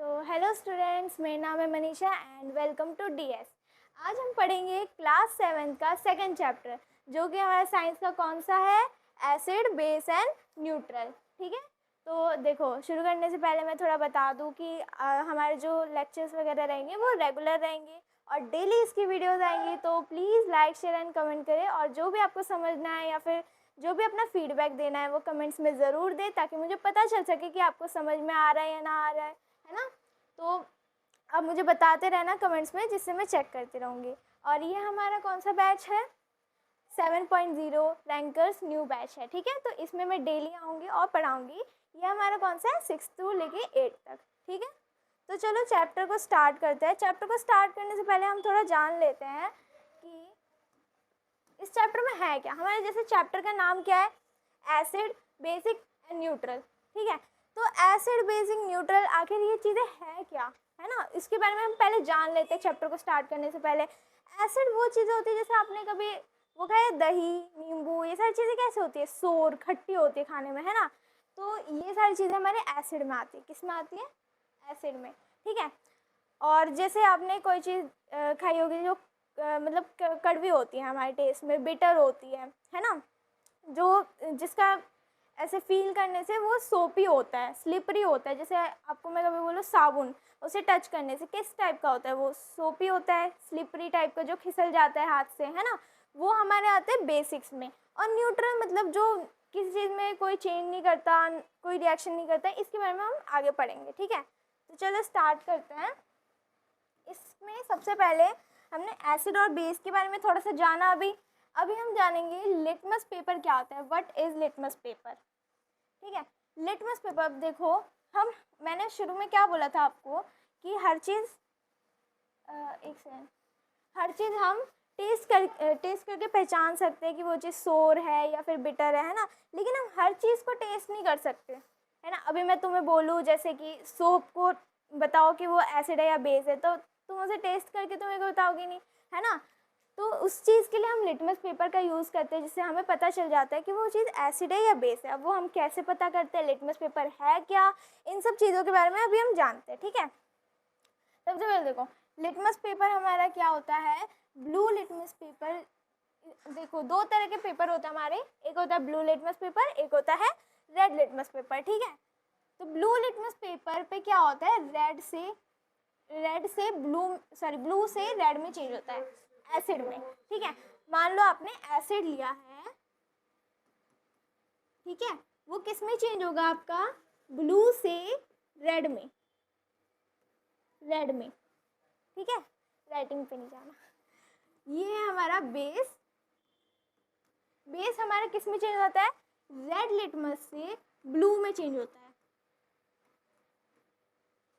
Hello students, मेरा नाम है Manisha and welcome to DS. आज हम पढ़ेंगे क्लास 7 का सेकंड चैप्टर, जो कि हमारा साइंस का कौन सा है, एसिड, बेस एंड न्यूट्रल। ठीक है, तो देखो, शुरू करने से पहले मैं थोड़ा बता दूं कि हमारे जो लेक्चर्स वगैरह रहेंगे वो रेगुलर रहेंगे और डेली इसकी वीडियोज़ आएंगी। तो please like, share and comment करें, और जो भी आपको समझना है या फिर जो भी अपना फीडबैक देना है वो कमेंट्स में ज़रूर दें, ताकि मुझे पता चल सके कि आपको समझ में आ रहा है या ना आ रहा है ना। तो आप मुझे बताते रहना कमेंट्स में, जिससे मैं चेक करती रहूँगी। और ये हमारा कौन सा बैच है, 7.0 रैंकर्स न्यू बैच है। ठीक है, तो इसमें मैं डेली आऊँगी और पढ़ाऊँगी। ये हमारा कौन सा है, 6 to लेके 8 तक। ठीक है, तो चलो चैप्टर को स्टार्ट करते हैं। चैप्टर को स्टार्ट करने से पहले हम थोड़ा जान लेते हैं कि इस चैप्टर में है क्या। हमारे जैसे चैप्टर का नाम क्या है, एसिड, बेसिक एंड न्यूट्रल। ठीक है, तो एसिड, बेसिक, न्यूट्रल, आखिर ये चीज़ें हैं क्या, है ना, इसके बारे में हम पहले जान लेते हैं चैप्टर को स्टार्ट करने से पहले। एसिड वो चीज़ें होती है, जैसे आपने कभी वो खाया दही, नींबू, ये सारी चीज़ें कैसे होती है, सोर, खट्टी होती है खाने में, है ना। तो ये सारी चीज़ें हमारे एसिड में आती है। किस में आती है, एसिड में। ठीक है, और जैसे आपने कोई चीज़ खाई होगी जो मतलब कड़वी होती है, हमारे टेस्ट में बिटर होती है ना, जो जिसका ऐसे फील करने से वो सोपी होता है, स्लिपरी होता है। जैसे आपको मैं कभी बोलूँ साबुन, उसे टच करने से किस टाइप का होता है, वो सोपी होता है, स्लिपरी टाइप का, जो खिसल जाता है हाथ से, है ना। वो हमारे आते हैं बेसिक्स में। और न्यूट्रल मतलब जो किसी चीज़ में कोई चेंज नहीं करता, कोई रिएक्शन नहीं करता, इसके बारे में हम आगे पढ़ेंगे। ठीक है, तो चलो स्टार्ट करते हैं। इसमें सबसे पहले हमने एसिड और बेस के बारे में थोड़ा सा जाना। अभी हम जानेंगे लिटमस पेपर क्या होता है, व्हाट इज़ लिटमस पेपर। ठीक है, लिटमस पेपर, अब देखो, मैंने शुरू में क्या बोला था आपको कि हर चीज़ एक सेकेंड, हर चीज़ हम टेस्ट करके पहचान सकते हैं कि वो चीज़ सोर है या फिर बिटर है ना। लेकिन हम हर चीज़ को टेस्ट नहीं कर सकते, है ना। अभी मैं तुम्हें बोलूँ जैसे कि सोप को बताओ कि वो एसिड है या बेस है, तो तुम उसे टेस्ट करके तुम्हें को बताओगी नहीं, है ना। तो उस चीज़ के लिए हम लिटमस पेपर का यूज़ करते हैं, जिससे हमें पता चल जाता है कि वो चीज़ एसिड है या बेस है। अब वो हम कैसे पता करते हैं, लिटमस पेपर है क्या, इन सब चीज़ों के बारे में अभी हम जानते हैं। ठीक है, सबसे पहले देखो, लिटमस पेपर हमारा क्या होता है, ब्लू लिटमस पेपर। देखो, दो तरह के पेपर होते हैं हमारे, एक होता है ब्लू लिटमस पेपर, एक होता है रेड लिटमस पेपर। ठीक है, तो ब्लू लिटमस पेपर पे क्या होता है, ब्लू से रेड में चेंज होता है, एसिड में। ठीक है, मान लो आपने एसिड लिया है, ठीक है, वो किस में चेंज होगा आपका, ब्लू से रेड में, ठीक है, राइटिंग पे नहीं जाना। ये है हमारा बेस हमारा किस में चेंज होता है, रेड लिटमस से ब्लू में चेंज होता है,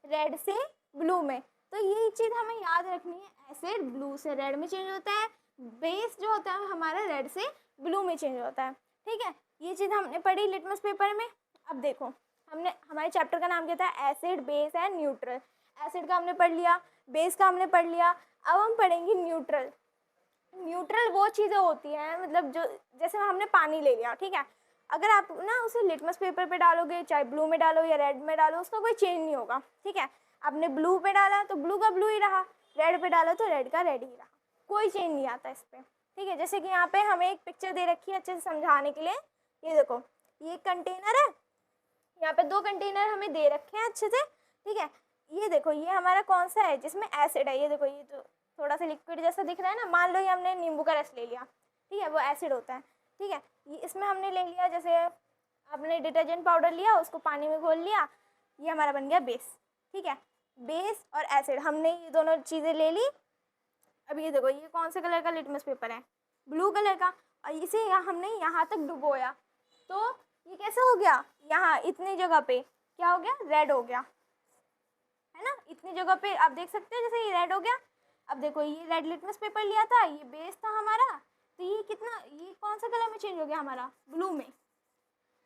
रेड से ब्लू में। तो ये चीज़ हमें याद रखनी है, एसिड ब्लू से रेड में चेंज होता है, बेस जो होता है हमारा रेड से ब्लू में चेंज होता है। ठीक है, ये चीज़ हमने पढ़ी लिटमस पेपर में। अब देखो, हमारे चैप्टर का नाम क्या था, acid, base and neutral. Acid का हमने पढ़ लिया, बेस का हमने पढ़ लिया, अब हम पढ़ेंगे न्यूट्रल। न्यूट्रल वो चीज़ें होती हैं, मतलब जो, जैसे हमने पानी ले लिया, ठीक है, अगर आप ना उसे लिटमस पेपर पे डालोगे, चाहे ब्लू में डालो या रेड में डालो, उसका कोई चेंज नहीं होगा। ठीक है, आपने ब्लू पे डाला तो ब्लू का ब्लू ही रहा, रेड पे डाला तो रेड का रेड ही रहा, कोई चेंज नहीं आता इस पर। ठीक है, जैसे कि यहाँ पे हमें एक पिक्चर दे रखी है अच्छे से समझाने के लिए। ये देखो, ये कंटेनर है, यहाँ पे दो कंटेनर हमें दे रखे हैं अच्छे से। ठीक है, ये देखो, ये हमारा कौन सा है, जिसमें एसिड है। ये देखो, ये जो थोड़ा सा लिक्विड जैसा दिख रहा है ना, मान लो ये हमने नींबू का रस ले लिया, ठीक है, वो एसिड होता है। ठीक है, ये इसमें हमने ले लिया, जैसे आपने डिटर्जेंट पाउडर लिया, उसको पानी में घोल लिया, ये हमारा बन गया बेस। ठीक है, बेस और एसिड, हमने ये दोनों चीज़ें ले ली। अब ये देखो, ये कौन से कलर का लिटमस पेपर है, ब्लू कलर का, और इसे हमने यहाँ तक डुबोया, तो ये कैसे हो गया, यहाँ इतनी जगह पे क्या हो गया, रेड हो गया, है ना। इतनी जगह पे आप देख सकते हैं, जैसे ये रेड हो गया। अब देखो, ये रेड लिटमस पेपर लिया था, ये बेस था हमारा, तो ये कौन सा कलर में चेंज हो गया हमारा, ब्लू में।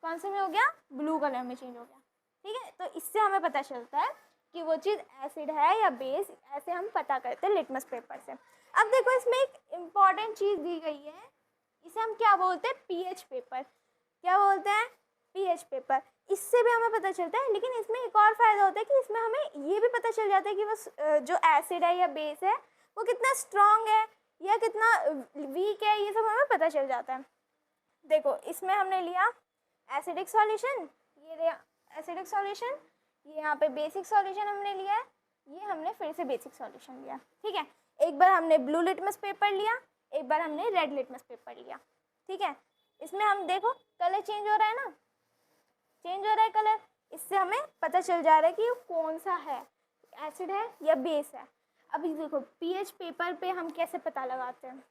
कौन से में हो गया, ब्लू कलर में चेंज हो गया। ठीक है, तो इससे हमें पता चलता है कि वो चीज़ एसिड है या बेस, ऐसे हम पता करते हैं लिटमस पेपर से। अब देखो, इसमें एक इम्पॉर्टेंट चीज़ दी गई है, इसे हम क्या बोलते हैं, पीएच पेपर। क्या बोलते हैं, पीएच पेपर। इससे भी हमें पता चलता है, लेकिन इसमें एक और फ़ायदा होता है कि इसमें हमें ये भी पता चल जाता है कि वो जो एसिड है या बेस है वो कितना स्ट्रॉन्ग है या कितना वीक है, ये सब हमें पता चल जाता है। देखो इसमें हमने लिया एसिडिक सॉल्यूशन, ये एसिडिक सॉल्यूशन, ये यहाँ पे बेसिक सॉल्यूशन हमने लिया है, ये हमने फिर से बेसिक सॉल्यूशन लिया। ठीक है, एक बार हमने ब्लू लिटमस पेपर लिया, एक बार हमने रेड लिटमस पेपर लिया। ठीक है, इसमें हम देखो कलर चेंज हो रहा है ना, चेंज हो रहा है कलर, इससे हमें पता चल जा रहा है कि कौन सा है, एसिड है या बेस है। अभी देखो पीएच पेपर पे हम कैसे पता लगाते हैं,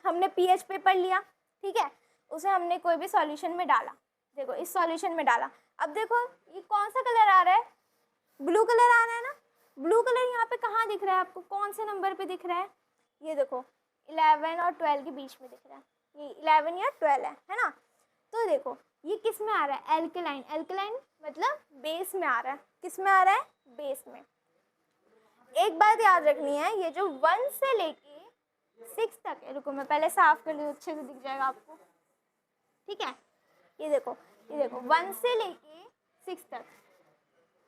हमने पीएच पेपर लिया, ठीक है, उसे हमने कोई भी सॉल्यूशन में डाला, देखो इस सॉल्यूशन में डाला, अब देखो ये कौन सा कलर आ रहा है, ब्लू कलर आ रहा है ना। ब्लू कलर यहाँ पे कहाँ दिख रहा है आपको, कौन से नंबर पे दिख रहा है, ये देखो 11 और 12 के बीच में दिख रहा है, ये 11 या 12 है ना। तो देखो ये किस में आ रहा है, एल्कलाइन, एल्कलाइन मतलब बेस में आ रहा है, किस में आ रहा है, बेस में। एक बात याद रखनी है, ये जो 1 से लेके 6 तक है, रुको मैं पहले साफ कर लूँ, अच्छे से दिख जाएगा आपको। ठीक है, ये देखो 1 से लेके 6 तक,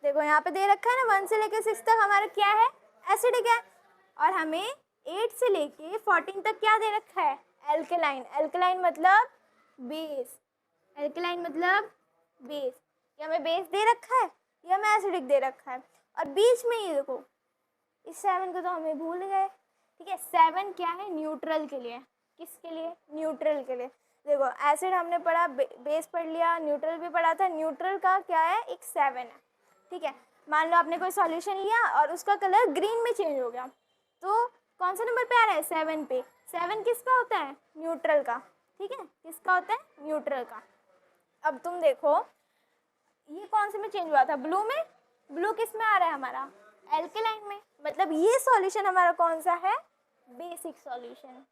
देखो यहाँ पे दे रखा है ना 1 से लेके 6 तक हमारा क्या है, एसिडिक है। और हमें 8 से लेके 14 तक क्या दे रखा है, एल्कलाइन, एल्कलाइन मतलब बेस, एल्कलाइन मतलब बेस, ये हमें बेस दे रखा है, ये हमें एसिडिक दे रखा है। और बीच में ये देखो इस 7 को तो हमें भूल गए। ठीक है, 7 क्या है, न्यूट्रल के लिए, किसके लिए, न्यूट्रल के लिए। देखो एसिड हमने पढ़ा, बेस पढ़ लिया, न्यूट्रल भी पढ़ा था, न्यूट्रल का क्या है, एक 7 है। ठीक है, मान लो आपने कोई सॉल्यूशन लिया और उसका कलर ग्रीन में चेंज हो गया, तो कौन सा नंबर पे आ रहा है, 7 पे। 7 किसका होता है, न्यूट्रल का। ठीक है, किसका होता है, न्यूट्रल का। अब तुम देखो ये कौन से में चेंज हुआ था, ब्लू में, ब्लू किस में आ रहा है हमारा, एल्कलाइन में, मतलब ये सॉल्यूशन हमारा कौन सा है, बेसिक सॉल्यूशन।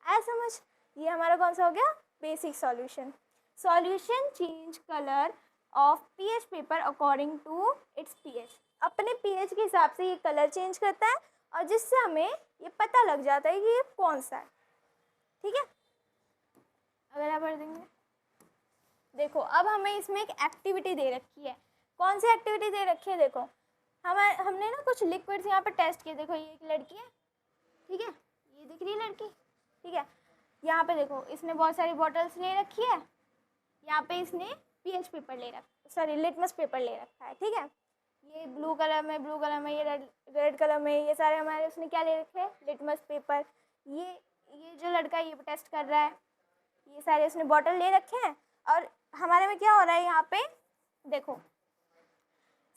ऐसा समझ, ये हमारा कौन सा हो गया, basic solution. Solution change colour of pH paper according to its pH, अपने पीएच के हिसाब से ये कलर चेंज करता है, और जिससे हमें ये पता लग जाता है कि ये कौन सा है। ठीक है, अगला पढ़ देंगे। देखो अब हमें इसमें एक एक्टिविटी दे रखी है, कौन सी एक्टिविटी दे रखी है, देखो हमने ना कुछ लिक्विड्स यहाँ पे टेस्ट किए। देखो ये एक लड़की है, ठीक है, ये दिख रही है लड़की, ठीक है, यहाँ पे देखो इसने बहुत सारी बॉटल्स ले रखी है, यहाँ पे इसने पीएच पेपर ले रखा, सॉरी लिटमस पेपर ले रखा है। ठीक है, ये ब्लू कलर में, ये रेड कलर में, ये सारे हमारे उसने क्या ले रखे हैं, लिटमस पेपर। ये जो लड़का है ये टेस्ट कर रहा है, ये सारे उसने बॉटल ले रखे हैं, और हमारे में क्या हो रहा है यहाँ पे, देखो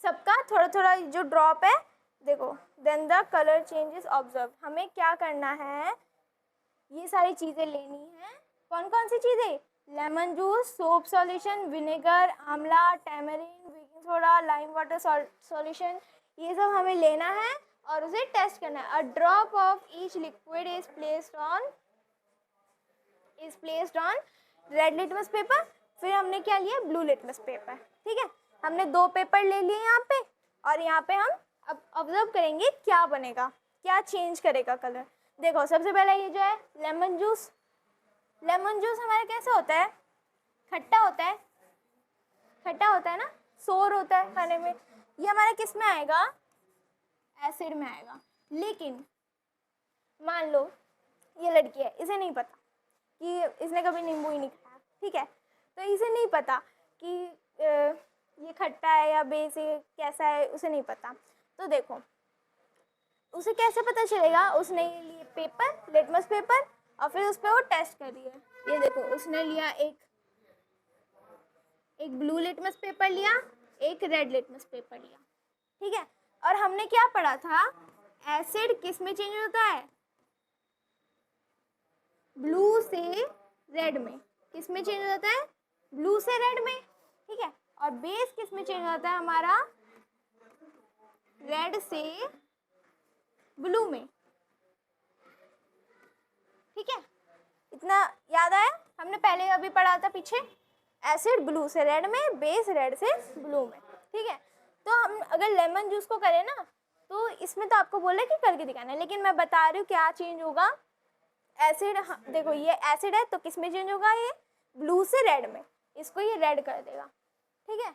सबका थोड़ा थोड़ा जो ड्रॉप है, देखो then the colour changes observe. हमें क्या करना है, ये सारी चीज़ें लेनी है, कौन कौन सी चीज़ें, lemon juice, soap solution, vinegar, आंवला, tamarind, baking soda, lime water solution, ये सब हमें लेना है और उसे टेस्ट करना है। A drop of each liquid is placed on red litmus paper, फिर हमने क्या लिया, ब्लू लिटमस पेपर। ठीक है, हमने 2 पेपर ले लिए यहाँ पे, और यहाँ पे हम अब ऑब्जर्व करेंगे क्या बनेगा, क्या चेंज करेगा कलर। देखो सबसे पहले ये जो है लेमन जूस, लेमन जूस हमारा कैसे होता है, खट्टा होता है, खट्टा होता है ना, सोर होता है खाने में, ये हमारा किस में आएगा, एसिड में आएगा। लेकिन मान लो ये लड़की है, इसे नहीं पता कि इसने कभी नींबू ही नहीं खाया, ठीक है, तो इसे नहीं पता कि ये खट्टा है या बेसिक कैसा है, उसे नहीं पता। तो देखो उसे कैसे पता चलेगा, उसने ये लिए पेपर, लिटमस पेपर, और फिर उस पर वो टेस्ट कर रही है। ये देखो उसने लिया एक ब्लू लिटमस पेपर लिया, एक रेड लिटमस पेपर लिया। ठीक है, और हमने क्या पढ़ा था, एसिड किस में चेंज होता है, ब्लू से रेड में, किस में चेंज होता है, ब्लू से रेड में। ठीक है, और बेस किस में चेंज होता है हमारा, रेड से ब्लू में। ठीक है, इतना याद आया, हमने पहले अभी पढ़ा था पीछे, एसिड ब्लू से रेड में, बेस रेड से ब्लू में। ठीक है, तो हम अगर लेमन जूस को करें ना, तो इसमें तो आपको बोला कि करके दिखाना है, लेकिन मैं बता रही हूँ क्या चेंज होगा। एसिड, देखो ये एसिड है तो किस में चेंज होगा, ये ब्लू से रेड में, इसको ये रेड कर देगा। ठीक है,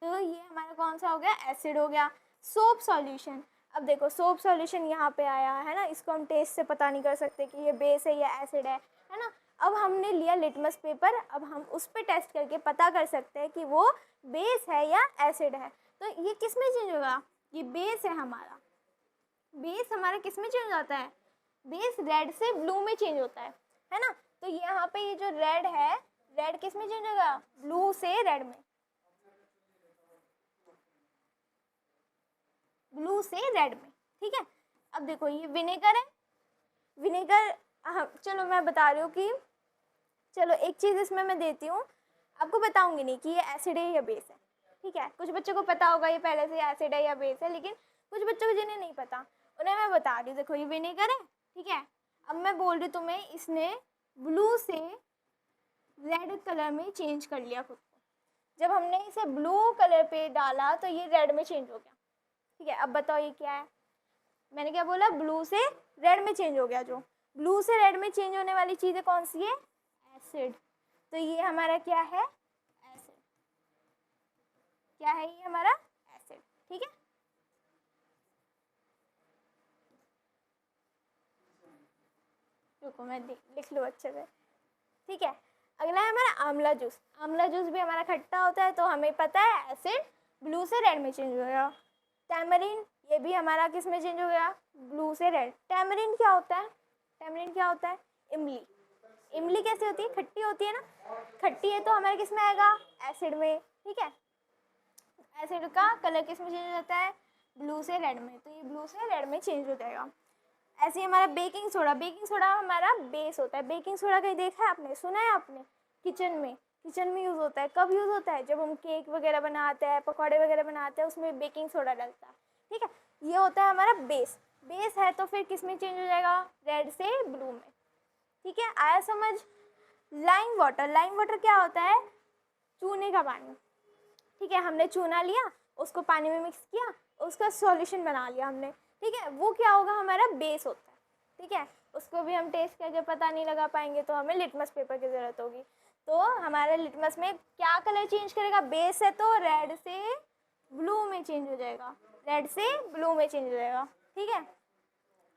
तो ये हमारा कौन सा हो गया, एसिड हो गया। सोप सॉल्यूशन, अब देखो सोप सॉल्यूशन यहाँ पे आया है ना, इसको हम टेस्ट से पता नहीं कर सकते कि ये बेस है या एसिड है ना। अब हमने लिया लिटमस पेपर, अब हम उस पर टेस्ट करके पता कर सकते हैं कि वो बेस है या एसिड है। तो ये किस में चेंज होगा, ये बेस है हमारा, बेस हमारा किस में चेंज होता है, बेस रेड से ब्लू में चेंज होता है ना। तो यहाँ पे ये जो रेड है, रेड किस में चेंज होगा, ब्लू से रेड में, ब्लू से रेड में, ठीक है। अब देखो ये विनेगर है, विनेगर चलो मैं बता रही हूँ कि, चलो एक चीज़ इसमें मैं देती हूँ, आपको बताऊंगी नहीं कि ये एसिड है या बेस है, ठीक है। कुछ बच्चों को पता होगा ये पहले से एसिड है या बेस है, लेकिन कुछ बच्चों को जिन्हें नहीं पता उन्हें मैं बता रही हूँ। देखो ये विनेगर है, ठीक है। अब मैं बोल रही तुम्हें, इसने ब्लू से रेड कलर में चेंज कर लिया खुद को। जब हमने इसे ब्लू कलर पे डाला तो ये रेड में चेंज हो गया, ठीक है। अब बताओ ये क्या है, मैंने क्या बोला, ब्लू से रेड में चेंज हो गया। जो ब्लू से रेड में चेंज होने वाली चीज़ है कौन सी है, एसिड। तो ये हमारा क्या है, एसिड, क्या है ये हमारा एसिड, ठीक है। रुको मैं लिख लूँ अच्छे से, ठीक है। अगला है हमारा आंवला जूस। आंवला जूस भी हमारा खट्टा होता है, तो हमें पता है एसिड ब्लू से रेड में चेंज हो गया। टैमरिन, ये भी हमारा किस में चेंज हो गया, ब्लू से रेड। टैमरिन क्या होता है, टैमरिन क्या होता है, इमली। इमली कैसे होती है, खट्टी होती है ना, खट्टी है तो हमारे किस में आएगा, एसिड में, ठीक है। एसिड का कलर किस में चेंज होता है, ब्लू से रेड में, तो ये ब्लू से रेड में चेंज हो जाएगा। ऐसे ही हमारा बेकिंग सोडा, बेकिंग सोडा हमारा बेस होता है। बेकिंग सोडा कहीं देखा है आपने, सुना है आपने, किचन में यूज़ होता है। कब यूज़ होता है, जब हम केक वगैरह बनाते हैं, पकौड़े वगैरह बनाते हैं, उसमें बेकिंग सोडा डलता है, ठीक है। ये होता है हमारा बेस। बेस है तो फिर किस में चेंज हो जाएगा, रेड से ब्लू में, ठीक है। आया समझ। लाइम वाटर, लाइम वाटर क्या होता है, चूने का पानी, ठीक है। हमने चूना लिया, उसको पानी में मिक्स किया, उसका सॉल्यूशन बना लिया हमने, ठीक है। वो क्या होगा, हमारा बेस होता है, ठीक है। उसको भी हम टेस्ट करके पता नहीं लगा पाएंगे, तो हमें लिटमस पेपर की ज़रूरत होगी। तो हमारे लिटमस में क्या कलर चेंज करेगा, बेस है तो रेड से ब्लू में चेंज हो जाएगा, रेड से ब्लू में चेंज हो जाएगा, ठीक है।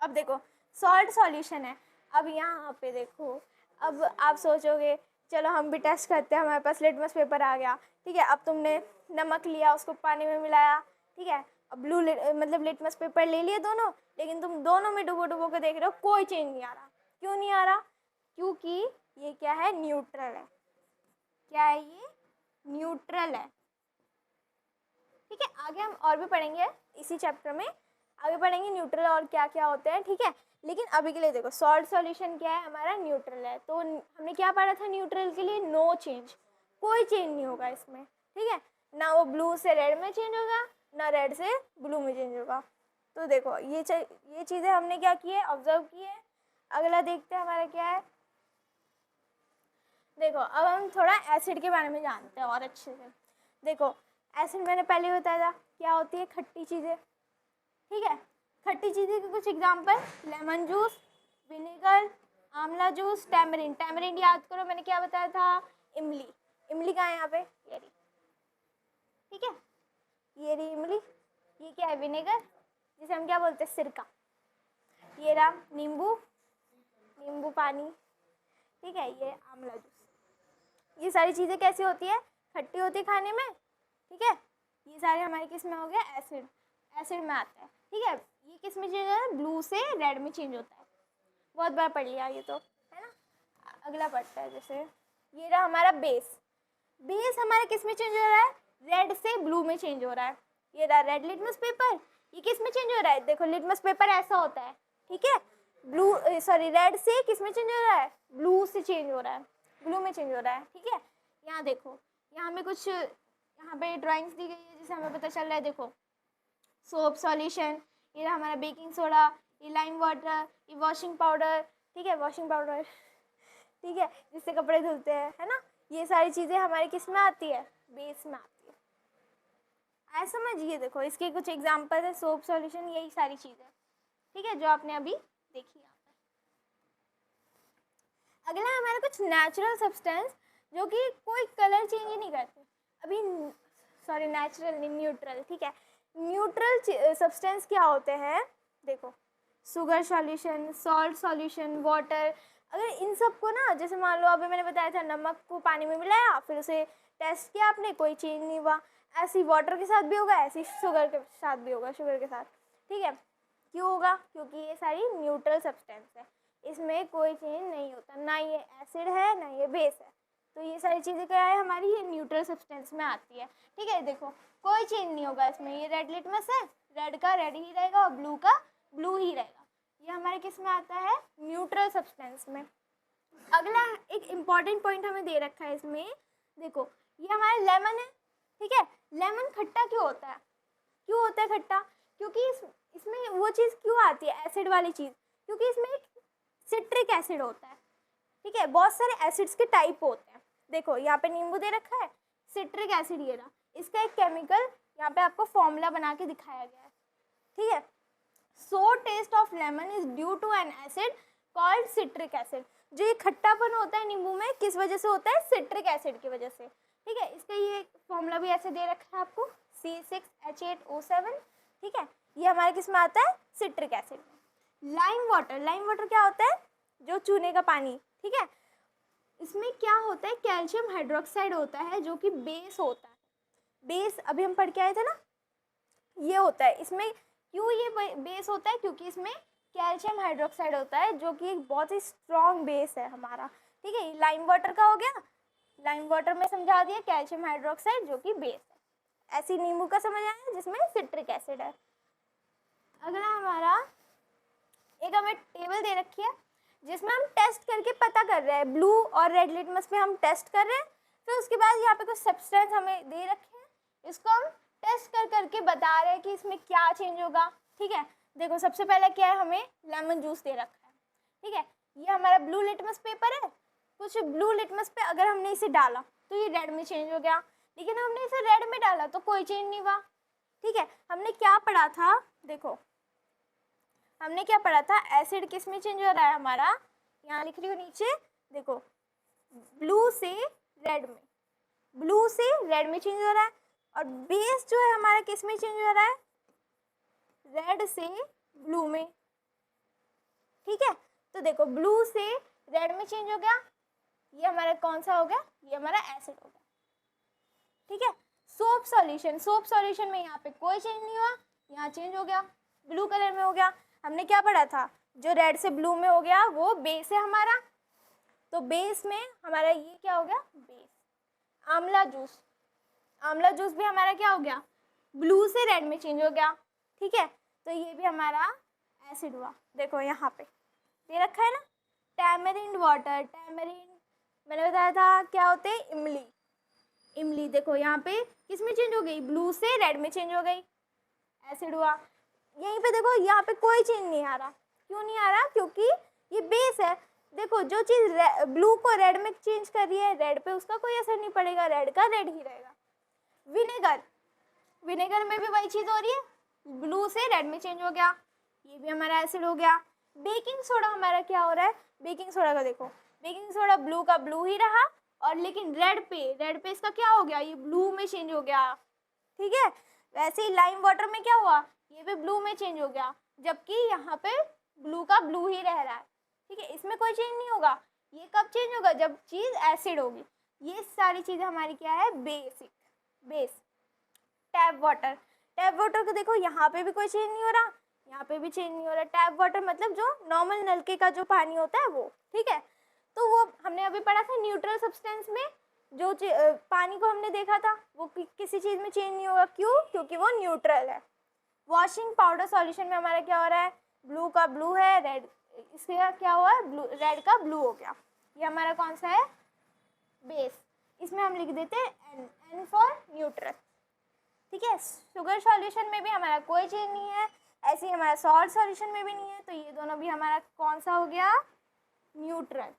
अब देखो सॉल्ट सॉल्यूशन है। अब यहाँ पे देखो, अब आप सोचोगे चलो हम भी टेस्ट करते हैं, हमारे पास लिटमस पेपर आ गया, ठीक है। अब तुमने नमक लिया, उसको पानी में मिलाया, ठीक है। अब ब्लू मतलब लिटमस पेपर ले लिए दोनों, लेकिन तुम दोनों में डुबो डुबो के देख रहे हो, कोई चेंज नहीं आ रहा। क्यों नहीं आ रहा, क्योंकि ये क्या है, न्यूट्रल है। क्या है ये, न्यूट्रल है, ठीक है। आगे हम और भी पढ़ेंगे इसी चैप्टर में, आगे पढ़ेंगे न्यूट्रल और क्या क्या होते हैं, ठीक है। लेकिन अभी के लिए देखो सॉल्ट सॉल्यूशन क्या है, हमारा न्यूट्रल है। तो हमने क्या पढ़ा था, न्यूट्रल के लिए नो चेंज, कोई चेंज नहीं होगा इसमें, ठीक है। ना वो ब्लू से रेड में चेंज होगा, ना रेड से ब्लू में चेंज होगा। तो देखो ये चीज़ें हमने क्या की है, ऑब्जर्व की है। अगला देखते हैं हमारा क्या है। देखो अब हम थोड़ा एसिड के बारे में जानते हैं और अच्छे से। देखो एसिड मैंने पहले बताया था क्या होती है, खट्टी चीज़ें, ठीक है। खट्टी चीज़ें के कुछ एग्जांपल, लेमन जूस, विनेगर, आंवला जूस, टैमरिन। टैमरिन याद करो मैंने क्या बताया था, इमली। इमली कहाँ है यहाँ पे, ये रही, ठीक है, ये रही इमली। ये क्या है, विनेगर, जिसे हम क्या बोलते हैं, सिरका। ये रहा नींबू, नींबू पानी, ठीक है। ये आंवला जूस। ये सारी चीज़ें कैसी होती है, खट्टी होती है खाने में, ठीक है। ये सारे हमारे किस में हो गया, एसिड, एसिड में आता है, ठीक है। ये किस में चेंज होता है, ब्लू से रेड में चेंज होता है। बहुत बार पढ़ लिया ये तो, है ना। अगला पढ़ता है, जैसे ये रहा हमारा बेस। बेस हमारा किस में चेंज हो रहा है, रेड से ब्लू में चेंज हो रहा है। ये रहा रेड लिटमस पेपर, ये किस में चेंज हो रहा है, देखो लिटमस पेपर ऐसा होता है, ठीक है। ब्लू सॉरी रेड से किस में चेंज हो रहा है, ब्लू से चेंज हो रहा है, ब्लू में चेंज हो रहा है, ठीक है। यहाँ देखो, यहाँ हमें कुछ यहाँ पे ड्राइंग्स दी गई है जिससे हमें पता चल रहा है। देखो सोप सॉल्यूशन, ये रहा हमारा बेकिंग सोडा, ये लाइम वाटर, ये वॉशिंग पाउडर, ठीक है, वॉशिंग पाउडर, ठीक है, जिससे कपड़े धुलते हैं, है ना। ये सारी चीज़ें हमारे किस में आती है, बेस में आती है। आया समझिए। देखो इसके कुछ एग्जांपल है, सोप सॉल्यूशन, यही सारी चीज़ें, ठीक है, जो आपने अभी देखी यहाँ पे। अगला हमारा कुछ नेचुरल सब्सटेंस जो कि कोई कलर चेंज ही नहीं करते। अभी सॉरी नेचुरल नहीं, न्यूट्रल, ठीक है। न्यूट्रल सब्सटेंस क्या होते हैं, देखो sugar solution, salt solution, water. अगर इन सब को ना, जैसे मान लो अभी मैंने बताया था नमक को पानी में मिलाया, फिर उसे टेस्ट किया आपने, कोई चेंज नहीं हुआ, ऐसे ही वाटर के साथ भी होगा, ऐसे ही शुगर के साथ भी होगा, शुगर के साथ, ठीक है। क्यों होगा, क्योंकि ये सारी न्यूट्रल सब्सटेंस है, इसमें कोई चेंज नहीं होता, ना ये एसिड है ना ये बेस है, तो ये सारी चीज़ें क्या है हमारी, ये न्यूट्रल सब्सटेंस में आती है, ठीक है। देखो कोई चेंज नहीं होगा इसमें, ये रेड लिटमस है, रेड का रेड ही रहेगा और ब्लू का ब्लू ही रहेगा, ये हमारे किस में आता है, न्यूट्रल सब्सटेंस में। अगला एक इम्पॉर्टेंट पॉइंट हमें दे रखा है इसमें, देखो ये हमारा लेमन है, ठीक है। लेमन खट्टा क्यों होता है, क्यों होता है खट्टा, क्योंकि इसमें वो चीज़ क्यों आती है, एसिड वाली चीज़, क्योंकि इसमें एक सिट्रिक एसिड होता है, ठीक है। बहुत सारे एसिड्स के टाइप होते हैं, देखो यहाँ पे नींबू दे रखा है, सिट्रिक एसिड ये रहा, इसका एक केमिकल यहाँ पे आपको फॉर्मूला बना के दिखाया गया है, ठीक है। So taste of lemon is due to an acid called citric acid. जो ये खट्टापन होता है नींबू में, किस वजह से होता है, सिट्रिक एसिड की वजह से, ठीक है। इसका ये फॉर्मूला भी ऐसे दे रखा है आपको, C6H8O7, ठीक है। ये हमारे किस में आता है, सिट्रिक एसिड में। लाइम वाटर, लाइम वाटर क्या होता है, जो चूने का पानी, ठीक है। इसमें क्या होता है, कैल्शियम हाइड्रोक्साइड होता है जो कि बेस होता है, बेस अभी हम पढ़ के आए थे ना, ये होता है इसमें। क्यों ये बेस होता है, क्योंकि इसमें कैल्शियम हाइड्रोक्साइड होता है जो कि एक बहुत ही स्ट्रॉन्ग बेस है हमारा, ठीक है। लाइम वाटर का हो गया, लाइम वाटर में समझा दिया, कैल्शियम हाइड्रोक्साइड जो कि बेस है। ऐसी नींबू का समझ आया जिसमें सिट्रिक एसिड है। अगला हमारा एक हमें टेबल दे रखी है जिसमें हम टेस्ट करके पता कर रहे हैं, ब्लू और रेड लिटमस पे हम टेस्ट कर रहे हैं, फिर उसके बाद यहाँ पे कुछ सब्सटेंस हमें दे रखे हैं, इसको हम टेस्ट कर करके बता रहे हैं कि इसमें क्या चेंज होगा, ठीक है। देखो सबसे पहले क्या है, हमें लेमन जूस दे रखा है, ठीक है। ये हमारा ब्लू लिटमस पेपर है, कुछ ब्लू लिटमस पे अगर हमने इसे डाला तो ये रेड में चेंज हो गया, लेकिन हमने इसे रेड में डाला तो कोई चेंज नहीं हुआ, ठीक है। हमने क्या पढ़ा था, देखो हमने क्या पढ़ा था, एसिड किस में चेंज हो रहा है हमारा, यहाँ लिख रही हूँ नीचे, देखो ब्लू से रेड में, ब्लू से रेड में चेंज हो रहा है, और बेस जो है हमारा किस में चेंज हो रहा है, रेड से ब्लू में, ठीक है। तो देखो ब्लू से रेड में चेंज हो गया, ये हमारा कौन सा हो गया, ये हमारा एसिड हो गया, ठीक है। सोप सॉल्यूशन, सोप सॉल्यूशन में यहाँ पे कोई चेंज नहीं हुआ, यहाँ चेंज हो गया, ब्लू कलर में हो गया। हमने क्या पढ़ा था, जो रेड से ब्लू में हो गया वो बेस है हमारा, तो बेस में हमारा ये क्या हो गया, बेस। आंवला जूस, आंवला जूस भी हमारा क्या हो गया, ब्लू से रेड में चेंज हो गया, ठीक है। तो ये भी हमारा एसिड हुआ, देखो यहाँ पे दे रखा है ना, टैमरिंड वाटर, टैमरिंड मैंने बताया था क्या होते हैं, इमली, इमली देखो यहाँ पे किस में चेंज हो गई, ब्लू से रेड में चेंज हो गई, एसिड हुआ। यहीं पे देखो यहाँ पे कोई चेंज नहीं आ रहा, क्यों नहीं आ रहा, क्योंकि ये बेस है। देखो जो चीज़ ब्लू को रेड में चेंज कर रही है, रेड पे उसका कोई असर नहीं पड़ेगा, रेड का रेड ही रहेगा। विनेगर, विनेगर में भी वही चीज़ हो रही है, ब्लू से रेड में चेंज हो गया, ये भी हमारा एसिड हो गया। बेकिंग सोडा हमारा क्या हो रहा है, बेकिंग सोडा का देखो, बेकिंग सोडा ब्लू का ब्लू ही रहा, और लेकिन रेड पे इसका क्या हो गया, ये ब्लू में चेंज हो गया, ठीक है। वैसे ही लाइम वाटर में क्या हुआ, ये भी ब्लू में चेंज हो गया, जबकि यहाँ पे ब्लू का ब्लू ही रह रहा है, ठीक है। इसमें कोई चेंज नहीं होगा, ये कब चेंज होगा, जब चीज़ एसिड होगी। ये सारी चीज़ें हमारी क्या है, basic base. Tap water, tap water को देखो यहाँ पे भी कोई चेंज नहीं हो रहा, यहाँ पे भी चेंज नहीं हो रहा। टैप वाटर मतलब जो नॉर्मल नलके का जो पानी होता है वो, ठीक है। तो वो हमने अभी पढ़ा था न्यूट्रल सब्सटेंस में, जो पानी को हमने देखा था वो किसी चीज़ में चेंज नहीं होगा, क्यों, क्योंकि वो न्यूट्रल है। वॉशिंग पाउडर सॉल्यूशन में हमारा क्या हो रहा है, ब्लू का ब्लू है, रेड, इसका क्या हुआ है, ब्लू, रेड का ब्लू हो गया, ये हमारा कौन सा है, बेस। इसमें हम लिख देते हैं N फॉर न्यूट्रल, ठीक है। शुगर सॉल्यूशन में भी हमारा कोई चेंज नहीं है, ऐसे ही हमारा सॉल्ट सॉल्यूशन में भी नहीं है, तो ये दोनों भी हमारा कौन सा हो गया, न्यूट्रल,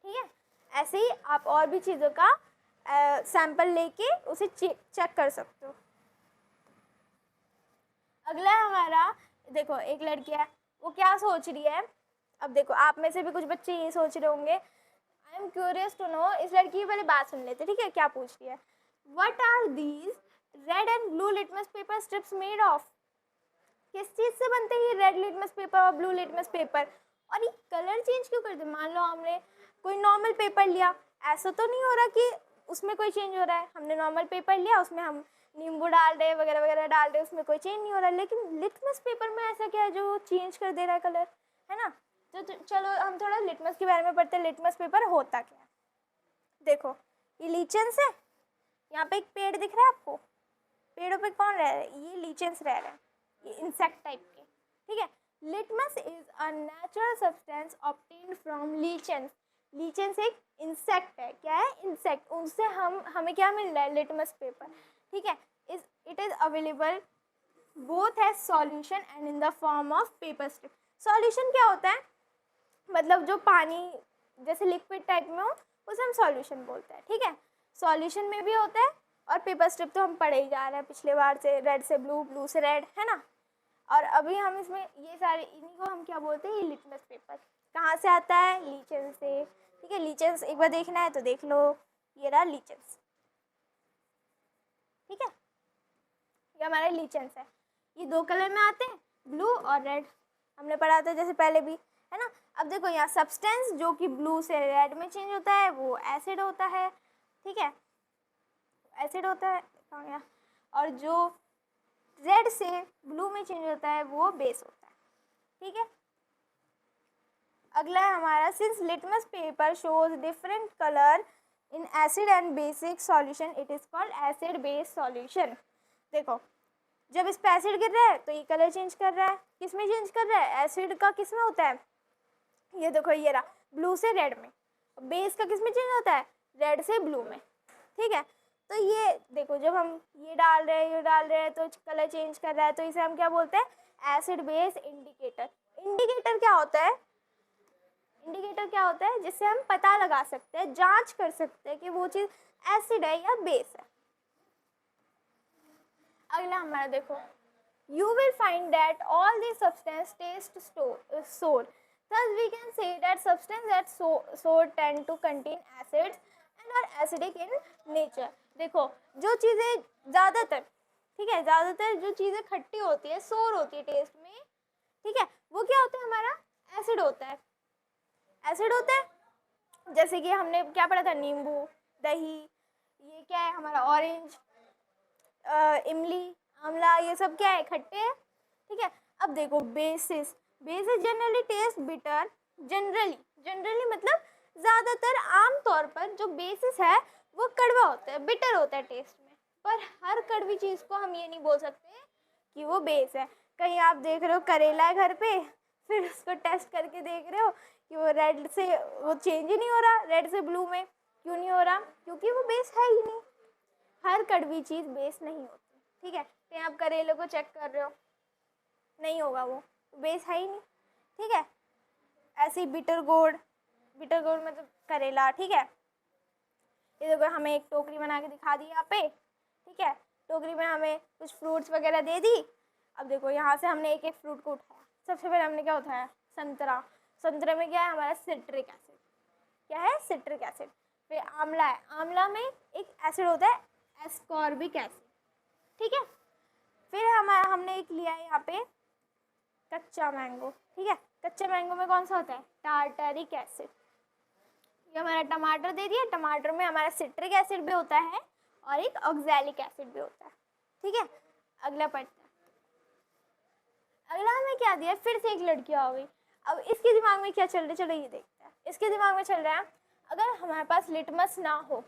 ठीक है। ऐसे ही आप और भी चीज़ों का सैंपल लेके उसे चेक कर सकते हो। अगला हमारा देखो, एक लड़की है, वो क्या सोच रही है, अब देखो आप में से भी कुछ बच्चे ये सोच रहे होंगे, I am curious to know, इस लड़की की पहले बात सुन लेते, ठीक है, क्या पूछ रही है। What are these red and blue litmus paper strips made of? किस चीज़ से बनते हैं ये रेड लिटमस पेपर और ब्लू लिटमस पेपर? और ये कलर चेंज क्यों करते? मान लो हमने कोई नॉर्मल पेपर लिया, ऐसा तो नहीं हो रहा कि उसमें कोई चेंज हो रहा है। हमने नॉर्मल पेपर लिया, उसमें हम नींबू डाल रहे वगैरह वगैरह डाल रहे, उसमें कोई चेंज नहीं हो रहा, लेकिन लिटमस पेपर में ऐसा क्या है जो चेंज कर दे रहा है कलर, है ना? तो चलो हम थोड़ा लिटमस के बारे में पढ़ते हैं। लिटमस पेपर होता क्या है? देखो, ये लीचेंस है, यहाँ पे एक पेड़ दिख रहा है आपको, पेड़ों पे कौन रह रहा है? ये लीचेंस रह रहे हैं, ये इंसेक्ट टाइप के, ठीक है। Litmus is a natural substance obtained from lichens. Lichens एक इंसेक्ट है, क्या है? इंसेक्ट। उनसे हमें क्या मिल रहा है? लिटमस पेपर, ठीक है। It is available both as solution and in the form of paper strip. Solution क्या होता है? मतलब जो पानी जैसे लिक्विड टाइप में हो उसे हम सॉल्यूशन बोलते हैं, ठीक है। सॉल्यूशन में भी होता है, और पेपर स्ट्रिप तो हम पढ़े ही जा रहे हैं पिछले बार से, रेड से ब्लू, ब्लू से रेड, है ना। और अभी हम इसमें ये सारे, इन्हीं को हम क्या बोलते हैं? ये लिटमस पेपर। कहाँ से आता है? लीचेंस से, ठीक है। लीचेंस एक बार देखना है तो देख लो, ये रहा लीचेंस, ठीक है। ये हमारा लीचेंस है। ये दो कलर में आते हैं, ब्लू और रेड, हमने पढ़ा था जैसे पहले भी, है ना। अब देखो यहाँ सब्सटेंस जो कि ब्लू से रेड में चेंज होता है वो एसिड होता है, ठीक है, एसिड होता है। और जो रेड से ब्लू में चेंज होता है वो बेस होता है, ठीक है। अगला है हमारा, since litmus paper shows different colour in acid and basic solution it is called acid base solution. देखो, जब इस पे एसिड गिर रहा है तो ये कलर चेंज कर रहा है। किस में चेंज कर रहा है? एसिड का किस में होता है? ये देखो, ये रहा, ब्लू से रेड में। बेस का किस में चेंज होता है? रेड से ब्लू में, ठीक है। तो ये देखो, जब हम ये डाल रहे हैं तो कलर चेंज कर रहा है, तो इसे हम क्या बोलते हैं? Acid base indicator. इंडिकेटर क्या होता है? इंडिकेटर क्या होता है? जिससे हम पता लगा सकते हैं, जांच कर सकते हैं कि वो चीज़ एसिड है या बेस है। अगला हमारा देखो, you will find that all these substance taste sour. Thus we can say that substance that sour tend to contain acids and are acidic in nature. देखो, जो चीज़ें ज़्यादातर, ठीक है, ज़्यादातर जो चीज़ें खट्टी होती है, सोर होती है टेस्ट में, ठीक है, वो क्या होता है? हमारा एसिड होता है, एसिड होता है। जैसे कि हमने क्या पढ़ा था? नींबू, दही, ये क्या है हमारा? ऑरेंज, इमली, आंवला, ये सब क्या है? खट्टे हैं, ठीक है। अब देखो, basis generally test bitter. Generally मतलब ज़्यादातर, आम तौर पर जो बेसिस है वो कड़वा होता है, बिटर होता है टेस्ट में। पर हर कड़वी चीज़ को हम ये नहीं बोल सकते कि वो बेस है। कहीं आप देख रहे हो करेला है घर पे, फिर उसको टेस्ट करके देख रहे हो कि वो रेड से वो चेंज ही नहीं हो रहा, रेड से ब्लू में क्यों नहीं हो रहा? क्योंकि वो बेस है ही नहीं। हर कड़वी चीज़ बेस नहीं होती, ठीक है। कहीं आप करेले को चेक कर रहे हो, नहीं होगा, वो बेस है ही नहीं, ठीक है। ऐसे ही बिटर गोर्ड मतलब करेला, ठीक है। ये देखो, हमें एक टोकरी बना के दिखा दी यहाँ पे, ठीक है। टोकरी में हमें कुछ फ्रूट्स वगैरह दे दी। अब देखो, यहाँ से हमने एक एक फ्रूट को उठाया। सबसे पहले हमने क्या उठाया? संतरा। संतरे में क्या है हमारा? Citric acid. क्या है? Citric acid. फिर आंवला है, आंवला में एक एसिड होता है एस्कॉर्बिक एसिड, ठीक है। फिर हमने एक लिया है यहाँ पे कच्चा मैंगो, ठीक है। कच्चे मैंगो में कौन सा होता है? Tartaric acid. ये हमारा टमाटर दे दिया, टमाटर में हमारा सिट्रिक एसिड भी होता है और एक ऑक्सैलिक एसिड भी होता है, ठीक है। अगला पढ़ते हैं। अगला हमें क्या दिया? फिर से एक लड़की आ गई। अब इसके दिमाग में क्या चल रहा है? चलो ये देखते हैं। इसके दिमाग में चल रहा है, अगर हमारे पास लिटमस ना हो,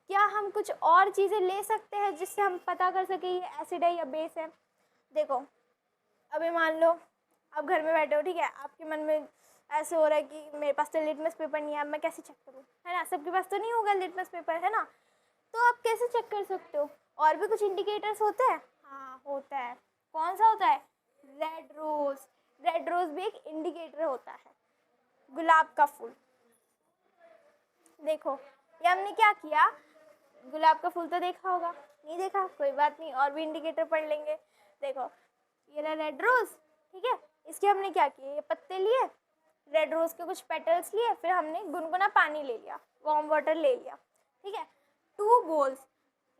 क्या हम कुछ और चीज़ें ले सकते हैं जिससे हम पता कर सकें ये एसिड है या बेस है? देखो, अभी मान लो आप घर में बैठे हो, ठीक है, आपके मन में ऐसे हो रहा है कि मेरे पास तो लिटमस पेपर नहीं है, अब मैं कैसे चेक करूँ, है ना। सबके पास तो नहीं होगा लिटमस पेपर, है ना। तो आप कैसे चेक कर सकते हो? और भी कुछ इंडिकेटर्स होते हैं। हाँ, होता है। कौन सा होता है? रेड रोज भी एक इंडिकेटर होता है। गुलाब का फूल, देखो, ये हमने क्या किया? गुलाब का फूल तो देखा होगा, नहीं देखा? कोई बात नहीं, और भी इंडिकेटर पढ़ लेंगे। देखो, ये रहा रेड रोज, ठीक है। इसके हमने क्या किया? ये पत्ते लिए, रेड रोज के कुछ पेटल्स लिए, फिर हमने गुनगुना पानी ले लिया, वार्म वाटर ले लिया, ठीक है। 2 बोल्स,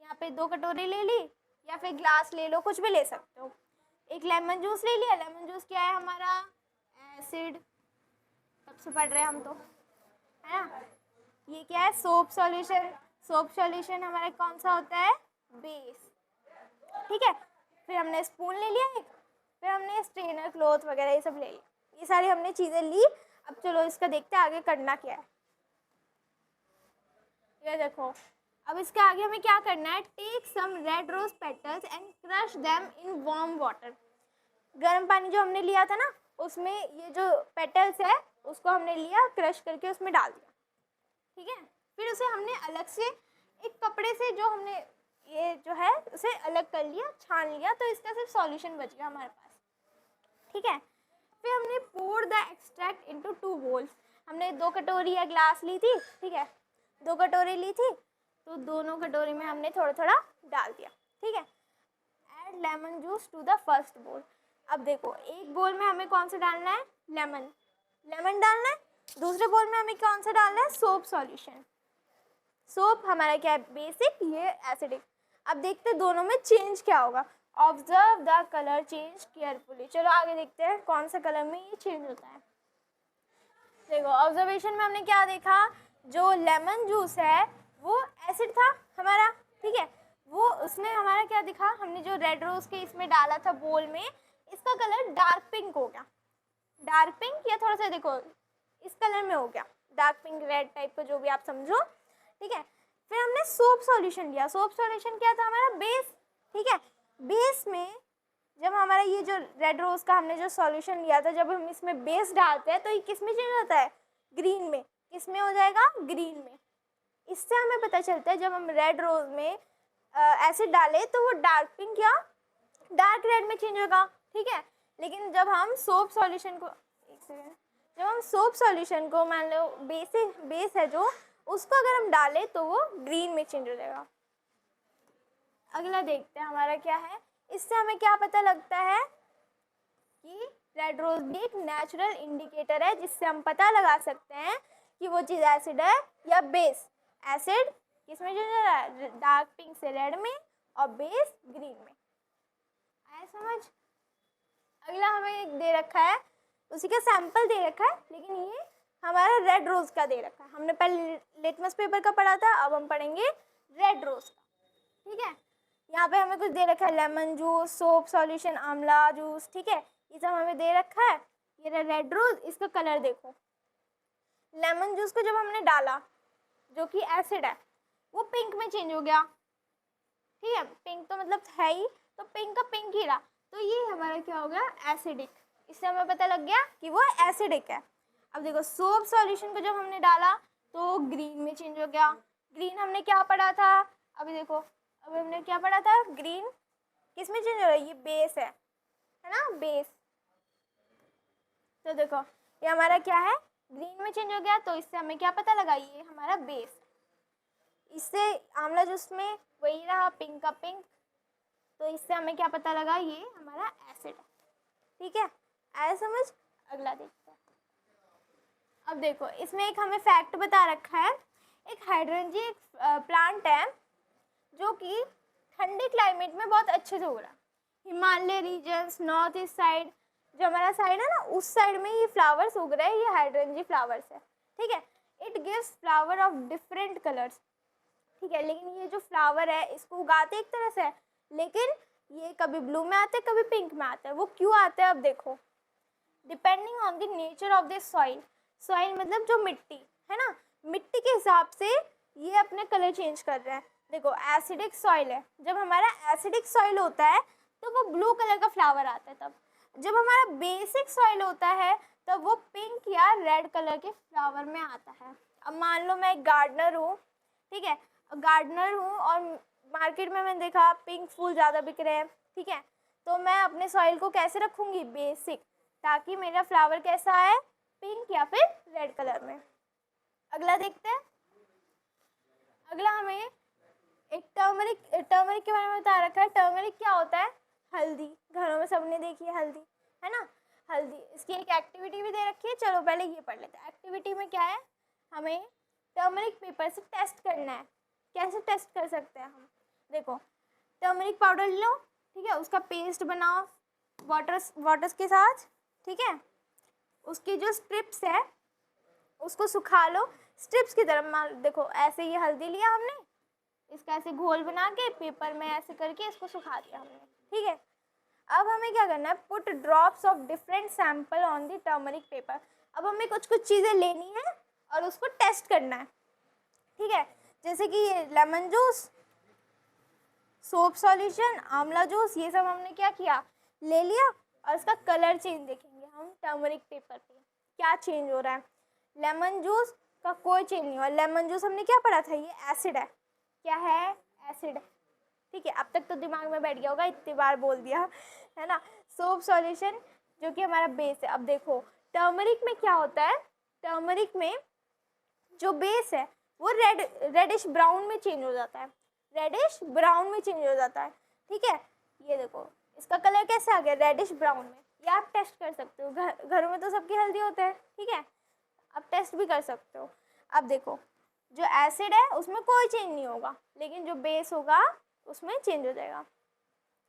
यहाँ पे 2 कटोरी ले ली या फिर ग्लास ले लो, कुछ भी ले सकते हो। एक लेमन जूस ले लिया। लेमन जूस क्या है हमारा? एसिड। कब से पढ़ रहे हैं हम तो, है ना। ये क्या है? Soap solution. सोप सॉल्यूशन हमारा कौन सा होता है? बेस। ठीक है। फिर हमने स्पून ले लिया एक, फिर हमने स्ट्रेनर, क्लॉथ वगैरह ये सब ले लिया। ये सारी हमने चीज़ें ली। अब चलो इसका देखते हैं आगे करना क्या है। ये देखो, अब इसके आगे हमें क्या करना है? Take some red rose petals and crush them in warm water. गर्म पानी जो हमने लिया था ना, उसमें ये जो पेटल्स है उसको हमने लिया, क्रश करके उसमें डाल दिया। ठीक है। फिर उसे हमने अलग से एक कपड़े से जो हमने ये जो है उसे अलग कर लिया, छान लिया, तो इसका सिर्फ सॉल्यूशन बच गया हमारे पास। ठीक है। फिर हमने pour the extract into 2 bowls. हमने 2 कटोरी या ग्लास ली थी। ठीक है, 2 कटोरी ली थी, तो दोनों कटोरी में हमने थोड़ा थोड़ा डाल दिया। ठीक है। Add lemon juice to the first bowl. अब देखो, एक बोल में हमें कौन सा डालना है? लेमन। लेमन डालना है। दूसरे बोल में हमें कौन सा डालना है? Soap solution. सोप हमारा क्या है? बेसिक, ये एसिडिक। अब देखते हैं दोनों में चेंज क्या होगा। Observe the colour change carefully. चलो आगे देखते हैं कौन सा कलर में ये चेंज होता है। देखो, ऑब्जर्वेशन में हमने क्या देखा? जो लेमन जूस है वो एसिड था हमारा। ठीक है, वो उसने हमारा क्या दिखा? हमने जो रेड रोज के इसमें डाला था बोल में, इसका कलर डार्क पिंक हो गया। डार्क पिंक या थोड़ा सा देखो इस कलर में हो गया, डार्क पिंक रेड टाइप का, जो भी आप समझो। ठीक है। फिर हमने सोप सॉल्यूशन लिया। सोप सॉल्यूशन क्या था? हमारा बेस। ठीक है। बेस में जब हमारा ये जो रेड रोज का हमने जो सॉल्यूशन लिया था, जब हम इसमें बेस डालते हैं तो ये किस में चेंज होता है? ग्रीन में। किस में हो जाएगा? ग्रीन में। इससे हमें पता चलता है जब हम रेड रोज में एसिड डालें तो वो डार्क पिंक या डार्क रेड में चेंज होगा। ठीक है। लेकिन जब हम सोप सॉल्यूशन को, एक सेकेंड, जब हम सोप सॉल्यूशन को मान लो बेस है जो, उसको अगर हम डालें तो वो ग्रीन में चेंज हो जाएगा। अगला देखते हैं हमारा क्या है। इससे हमें क्या पता लगता है कि रेड रोज भी एक नेचुरल इंडिकेटर है, जिससे हम पता लगा सकते हैं कि वो चीज़ एसिड है या बेस। एसिड किसमें चेंज हो रहा है? डार्क पिंक से रेड में, और बेस ग्रीन में। आया समझ? अगला हमें एक दे रखा है, उसी का सैंपल दे रखा है, लेकिन ये हमारा रेड रोज का दे रखा है। हमने पहले लिटमस पेपर का पढ़ा था, अब हम पढ़ेंगे रेड रोज का। ठीक है। यहाँ पे हमें कुछ दे रखा है, लेमन जूस, सोप सॉल्यूशन, आंवला जूस। ठीक है, ये सब हमें दे रखा है। ये रेड रोज, इसका कलर देखो। लेमन जूस को जब हमने डाला, जो कि एसिड है, वो पिंक में चेंज हो गया। ठीक है, पिंक तो मतलब है ही, तो पिंक का पिंक ही रहा, तो ये हमारा क्या हो गया? एसिडिक। इससे हमें पता लग गया कि वो एसिडिक है। अब देखो, सोप सॉल्यूशन को जब हमने डाला तो ग्रीन में चेंज हो गया। ग्रीन हमने क्या पढ़ा था? अभी देखो, अभी हमने क्या पढ़ा था? ग्रीन किस में चेंज हो रहा है? ये बेस है ना, बेस। तो देखो, ये हमारा क्या है? ग्रीन में चेंज हो गया, तो इससे हमें क्या पता लगा? ये हमारा बेस। इससे आंवला जूस में वही रहा, पिंक का पिंक, तो इससे हमें क्या पता लगा? ये हमारा एसिड है। ठीक है, आया समझ? अगला देखते हैं। अब देखो, इसमें एक हमें फैक्ट बता रखा है। एक हाइड्रेंजी एक प्लांट है जो कि ठंडे क्लाइमेट में बहुत अच्छे से हो रहा है। Himalaya regions, north east side, जो हमारा साइड है ना, उस साइड में ये फ्लावर्स उग रहे हैं। ये हाइड्रेंजी फ्लावर्स है। ठीक है। It gives flower of different colours. ठीक है, लेकिन ये जो फ्लावर है इसको उगाते एक तरह से है, लेकिन ये कभी ब्लू में आते हैं, कभी पिंक में आते हैं। वो क्यों आते हैं? अब देखो, depending on the nature of the soil. Soil मतलब जो मिट्टी है ना, मिट्टी के हिसाब से ये अपने कलर चेंज कर रहे हैं। देखो, एसिडिक सॉइल है, जब हमारा एसिडिक सॉइल होता है तो वो ब्लू कलर का फ्लावर आता है। तब जब हमारा बेसिक सॉइल होता है तब वो पिंक या रेड कलर के फ्लावर में आता है। अब मान लो मैं एक गार्डनर हूँ। ठीक है, गार्डनर हूँ और मार्केट में मैंने देखा पिंक फूल ज़्यादा बिक रहे हैं। ठीक है, तो मैं अपने सॉइल को कैसे रखूँगी? बेसिक, ताकि मेरा फ्लावर कैसा आए? पिंक या फिर रेड कलर में। अगला देखते हैं। अगला हमें एक टर्मरिक के बारे में बता रखा है। टर्मरिक क्या होता है? हल्दी। घरों में सबने देखी है हल्दी, है ना, हल्दी। इसकी एक एक्टिविटी भी दे रखी है, चलो पहले ये पढ़ लेते हैं। एक्टिविटी में क्या है? हमें टर्मरिक पेपर से टेस्ट करना है। कैसे टेस्ट कर सकते हैं हम? देखो टर्मरिक पाउडर लो, ठीक है, उसका पेस्ट बनाओ वाटर के साथ, ठीक है। उसकी जो स्ट्रिप्स है उसको सुखा लो, स्ट्रिप्स की तरह। देखो ऐसे ये हल्दी लिया हमने, इसका ऐसे घोल बना के पेपर में ऐसे करके इसको सुखा दिया हमने, ठीक है। अब हमें क्या करना है, put drops of different sample on the turmeric paper. अब हमें कुछ कुछ चीज़ें लेनी है और उसको टेस्ट करना है, ठीक है। जैसे कि ये लेमन जूस, सोप सॉल्यूशन, आंवला जूस, ये सब हमने क्या किया, ले लिया। और इसका कलर चेंज देखेंगे हम टर्मरिक पेपर पे क्या चेंज हो रहा है। लेमन जूस का कोई चेंज नहीं हुआ। लेमन जूस हमने क्या पढ़ा था, ये एसिड है, क्या है, एसिड है, ठीक है। अब तक तो दिमाग में बैठ गया होगा, इतनी बार बोल दिया है ना। सोप सॉल्यूशन जो कि हमारा बेस है। अब देखो टर्मरिक में क्या होता है, टर्मरिक में जो बेस है वो रेडिश ब्राउन में चेंज हो जाता है, रेडिश ब्राउन में चेंज हो जाता है, ठीक है। ये देखो इसका कलर कैसे आ गया, रेडिश ब्राउन में। ये आप टेस्ट कर सकते हो, घरों में तो सबकी हल्दी होता है, ठीक है, आप टेस्ट भी कर सकते हो। अब देखो जो एसिड है उसमें कोई चेंज नहीं होगा, लेकिन जो बेस होगा उसमें चेंज हो जाएगा।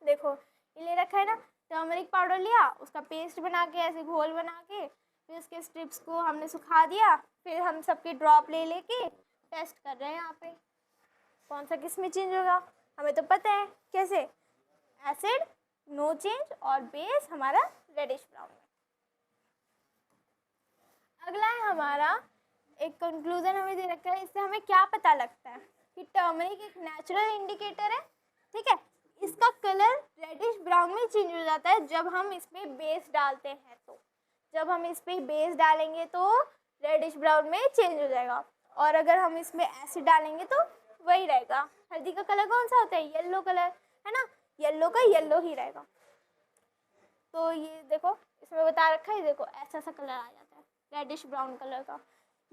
देखो ये ले रखा है ना, टर्मरिक पाउडर लिया, उसका पेस्ट बना के ऐसे घोल बना के, फिर उसके स्ट्रिप्स को हमने सुखा दिया, फिर हम सबके ड्रॉप ले लेके टेस्ट कर रहे हैं यहाँ पे कौन सा किस में चेंज होगा। हमें तो पता है कैसे, एसिड नो चेंज और बेस हमारा रेडिश ब्राउन में। अगला है हमारा एक कंक्लूजन हमें दे रखा है, इससे हमें क्या पता लगता है कि टर्मरिक एक नेचुरल इंडिकेटर है, ठीक है। इसका कलर रेडिश ब्राउन में चेंज हो जाता है जब हम इसमें बेस डालते हैं, तो जब हम इस पर बेस डालेंगे तो रेडिश ब्राउन में चेंज हो जाएगा, और अगर हम इसमें एसिड डालेंगे तो वही रहेगा। हल्दी का कलर कौन सा होता है, येलो कलर, है ना, येलो का येलो ही रहेगा। तो ये देखो इसमें बता रखा है, देखो ऐसा सा कलर आ जाता है रेडिश ब्राउन कलर का,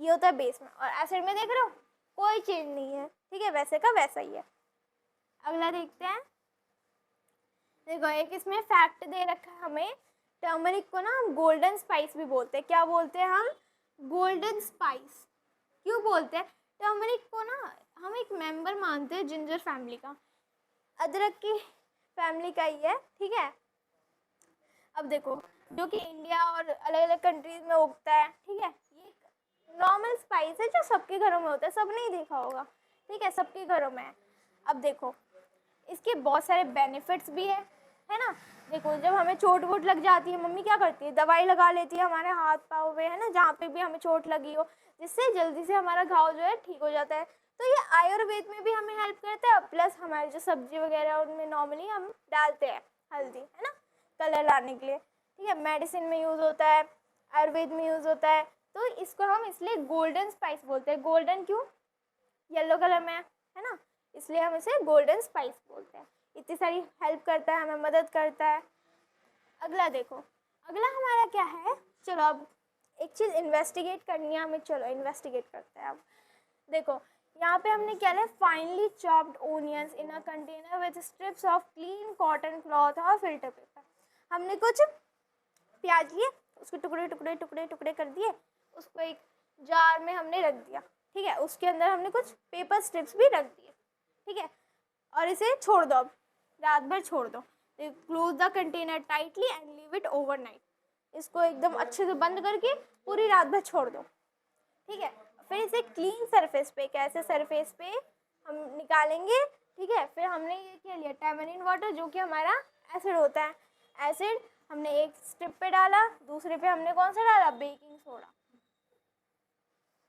ये होता है बेस में। और एसिड में देख रहे हो कोई चेंज नहीं है, ठीक है, वैसे का वैसा ही है। अगला देखते हैं, देखो एक इसमें फैक्ट दे रखा है हमें, टर्मरिक को ना हम गोल्डन स्पाइस भी बोलते हैं। क्या बोलते हैं हम, गोल्डन स्पाइस। क्यों बोलते हैं, टर्मरिक को ना हम एक मेंबर मानते हैं जिंजर फैमिली का, अदरक की फैमिली का ही है, ठीक है। अब देखो जो कि इंडिया और अलग अलग कंट्रीज में उगता है, ठीक है, ये नॉर्मल स्पाइस है जो सबके घरों में होता है, सब नहीं देखा होगा, ठीक है, सबके घरों में है। अब देखो इसके बहुत सारे बेनिफिट्स भी है ना। देखो जब हमें चोट वोट लग जाती है, मम्मी क्या करती है, दवाई लगा लेती है हमारे हाथ पाँव पे, है ना, जहाँ पे भी हमें चोट लगी हो, जिससे जल्दी से हमारा घाव जो है ठीक हो जाता है। तो ये आयुर्वेद में भी हमें हेल्प करता है, प्लस हमारे जो सब्जी वगैरह उनमें नॉर्मली हम डालते हैं हल्दी, है ना, कलर लाने के लिए, ठीक है। मेडिसिन में यूज़ होता है, आयुर्वेद में यूज़ होता है, तो इसको हम इसलिए गोल्डन स्पाइस बोलते हैं। गोल्डन क्यों, येलो कलर में है ना, इसलिए हम इसे गोल्डन स्पाइस बोलते हैं। इतनी सारी हेल्प करता है, हमें मदद करता है। अगला देखो, अगला हमारा क्या है, चलो अब एक चीज़ इन्वेस्टिगेट करनी है हमें, चलो इन्वेस्टिगेट करते हैं। अब देखो यहाँ पे हमने क्या लिया, finally chopped onions in a container with strips of clean cotton cloth और फिल्टर पेपर। हमने कुछ प्याज लिए, उसके टुकड़े टुकड़े टुकड़े टुकड़े कर दिए, उसको एक जार में हमने रख दिया, ठीक है, उसके अंदर हमने कुछ पेपर स्ट्रिप्स भी रख दिए, ठीक है, और इसे छोड़ दो, अब रात भर छोड़ दो। Close the container tightly and leave it overnight. इसको एकदम अच्छे से बंद करके पूरी रात भर छोड़ दो, ठीक है। फिर इसे क्लीन सरफेस पे, कैसे सरफेस पे हम निकालेंगे, ठीक है। फिर हमने ये क्या लिया, टैमरिन वाटर, जो कि हमारा एसिड होता है। एसिड हमने एक स्ट्रिप पे डाला, दूसरे पे हमने कौन सा डाला, बेकिंग सोडा,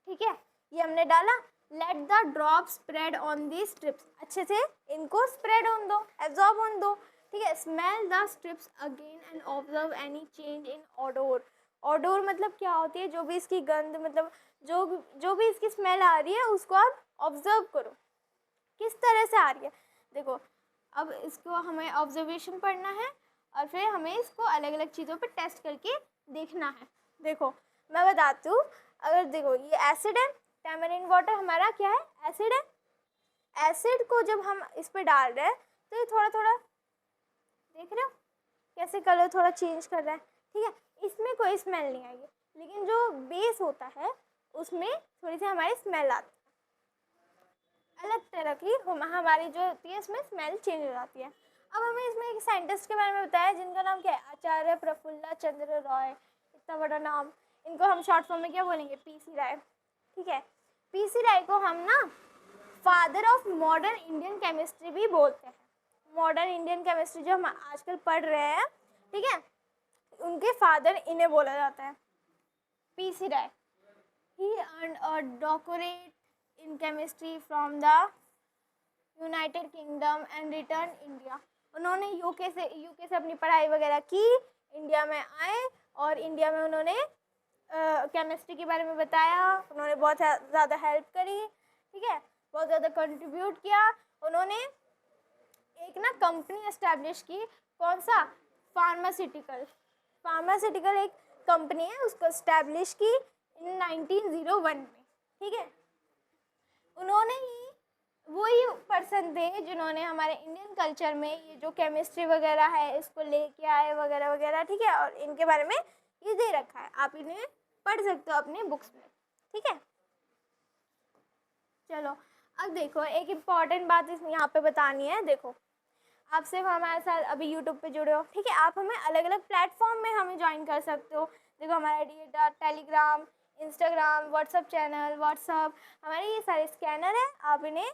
ठीक है, ये हमने डाला। Let the drop spread on the strips, अच्छे से इनको स्प्रेड होने दो, एब्जॉर्ब होने दो, ठीक है। Smell the strips again and observe any change in odour. Odour मतलब क्या होती है, जो भी इसकी गंध, मतलब जो भी इसकी स्मेल आ रही है उसको आप ऑब्जर्व करो किस तरह से आ रही है। देखो अब इसको हमें ऑब्जर्वेशन पढ़ना है और फिर हमें इसको अलग अलग चीज़ों पे टेस्ट करके देखना है। देखो मैं बताती हूँ, अगर देखो ये एसिड है, टैमरिन वाटर हमारा क्या है, एसिड है। एसिड को जब हम इस पे डाल रहे हैं तो ये थोड़ा थोड़ा, देख रहे हो कैसे कलर थोड़ा चेंज कर रहा है, ठीक है, इसमें कोई स्मेल नहीं आएगी, लेकिन जो बेस होता है उसमें थोड़ी सी हमारी स्मेल आती अलग तरह की हमारी जो होती है इसमें स्मेल चेंज हो जाती है। अब हमें इसमें एक साइंटिस्ट के बारे में बताया जिनका नाम क्या है, आचार्य प्रफुल्ल चंद्र रॉय। इतना बड़ा नाम, इनको हम शॉर्ट फॉर्म में क्या बोलेंगे, पीसी राय। ठीक है, पीसी राय को हम ना father of modern Indian chemistry भी बोलते हैं। मॉडर्न इंडियन केमिस्ट्री जो हम आजकल पढ़ रहे हैं, ठीक है, उनके फादर इन्हें बोला जाता है, PC Ray. He earned a doctorate in chemistry from the United Kingdom and return India. उन्होंने यूके से अपनी पढ़ाई वगैरह की, इंडिया में आए और इंडिया में उन्होंने केमिस्ट्री के बारे में बताया। उन्होंने बहुत ज़्यादा हेल्प करी, ठीक है, बहुत ज़्यादा कंट्रीब्यूट किया। उन्होंने एक ना कंपनी एस्टैब्लिश की, कौन सा, फार्मास्यूटिकल एक कंपनी है, उसको एस्टैब्लिश की इन 1901 में। ठीक है, उन्होंने ही वही पर्सन थे जिन्होंने हमारे इंडियन कल्चर में ये जो केमिस्ट्री वगैरह है इसको लेके आए वगैरह वगैरह। ठीक है, और इनके बारे में ये दे रखा है, आप इन्हें पढ़ सकते हो अपने बुक्स में। ठीक है, चलो अब देखो एक इम्पॉर्टेंट बात इसमें यहाँ पे बतानी है। देखो, आप सिर्फ हमारे साथ अभी यूट्यूब पे जुड़े हो, ठीक है, आप हमें अलग अलग प्लेटफॉर्म में हमें ज्वाइन कर सकते हो। देखो, हमारा Telegram, Instagram, WhatsApp channel, WhatsApp, हमारे ये सारे स्कैनर हैं। आप इन्हें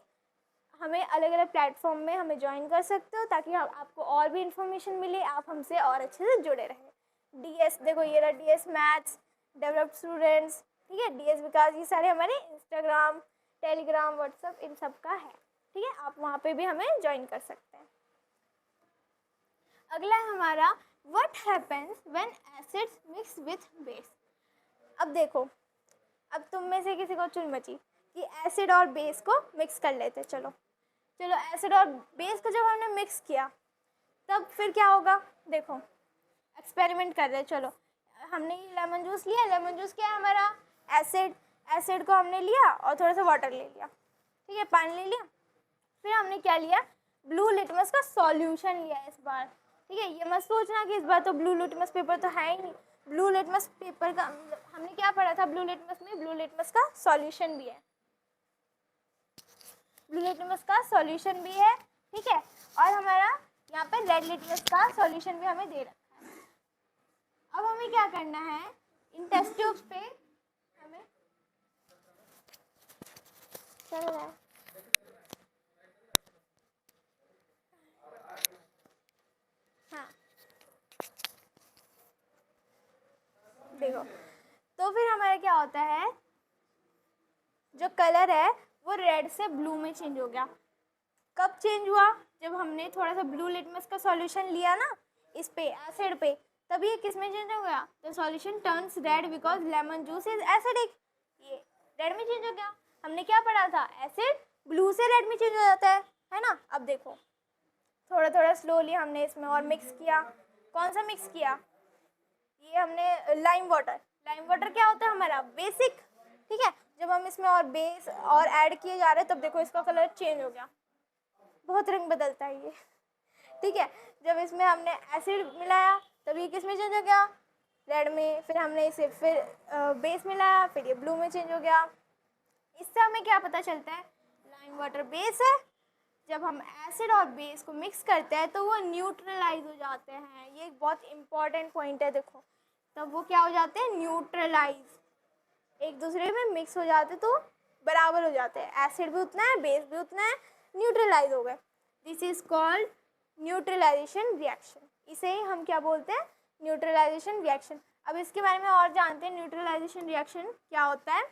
हमें अलग अलग प्लेटफॉर्म में हमें ज्वाइन कर सकते हो ताकि आपको और भी इन्फॉर्मेशन मिले, आप हमसे और अच्छे से जुड़े रहें। डीएस, देखो ये रहा डीएस मैथ्स डेवलप्ड स्टूडेंट्स, ठीक है, डीएस विकास, ये सारे हमारे इंस्टाग्राम, टेलीग्राम, व्हाट्सअप इन सब का है। ठीक है, आप वहाँ पे भी हमें ज्वाइन कर सकते हैं। अगला है हमारा what happens when acids mix with base. अब देखो, अब तुम में से किसी को चुन मची कि एसिड और बेस को मिक्स कर लेते। चलो एसिड और बेस को जब हमने मिक्स किया तब फिर क्या होगा, देखो एक्सपेरिमेंट कर रहे हैं। चलो, हमने लेमन जूस लिया, लेमन जूस क्या है हमारा, एसिड को हमने लिया और थोड़ा सा वाटर ले लिया, ठीक है, पानी ले लिया। फिर हमने क्या लिया, ब्लू लिटमस का सॉल्यूशन लिया इस बार। ठीक है, ये मत सोचना कि इस बार तो ब्लू लिटमस पेपर तो है ही नहीं। ब्लू लिटमस पेपर का हमने क्या पढ़ा था, ब्लू लिटमस में ब्लू लिटमस का सॉल्यूशन भी है, ब्लू लिटमस का सॉल्यूशन भी है। ठीक है, और हमारा यहाँ पे रेड लिटमस का सॉल्यूशन भी हमें दे रखा है। अब हमें क्या करना है, इन टेस्ट ट्यूब्स पे हमें चल रहा है, हाँ देखो, तो फिर हमारा क्या होता है, जो कलर है वो रेड से ब्लू में चेंज हो गया। कब चेंज हुआ, जब हमने थोड़ा सा ब्लू लिटमस का सॉल्यूशन लिया ना इस पे, एसिड पे, तभी ये किस में चेंज हो गया, the solution turns red because lemon juice is acidic. ये रेड में चेंज हो गया। हमने क्या पढ़ा था, एसिड ब्लू से रेड में चेंज हो जाता है ना। अब देखो, थोड़ा थोड़ा स्लोली हमने इसमें और मिक्स किया। कौन सा मिक्स किया, ये हमने लाइम वाटर। लाइम वाटर क्या होता है हमारा, बेसिक। ठीक है, जब हम इसमें और बेस और ऐड किए जा रहे हैं तब देखो इसका कलर चेंज हो गया, बहुत रंग बदलता है ये। ठीक है, जब इसमें हमने एसिड मिलाया तब ये किस में चेंज हो गया, रेड में। फिर हमने इसे फिर बेस मिलाया, फिर ये ब्लू में चेंज हो गया। इससे हमें क्या पता चलता है, लाइम वाटर बेस है, जब हम एसिड और बेस को मिक्स करते हैं तो वो न्यूट्रलाइज हो जाते हैं। ये एक बहुत इंपॉर्टेंट पॉइंट है, देखो, तब वो क्या हो जाते हैं, न्यूट्रलाइज, एक दूसरे में मिक्स हो जाते तो बराबर हो जाते हैं। एसिड भी उतना है, बेस भी उतना है, न्यूट्रलाइज हो गए। This is called neutralisation reaction. इसे ही हम क्या बोलते हैं, न्यूट्रलाइजेशन रिएक्शन। अब इसके बारे में और जानते हैं, न्यूट्रलाइजेशन रिएक्शन क्या होता है।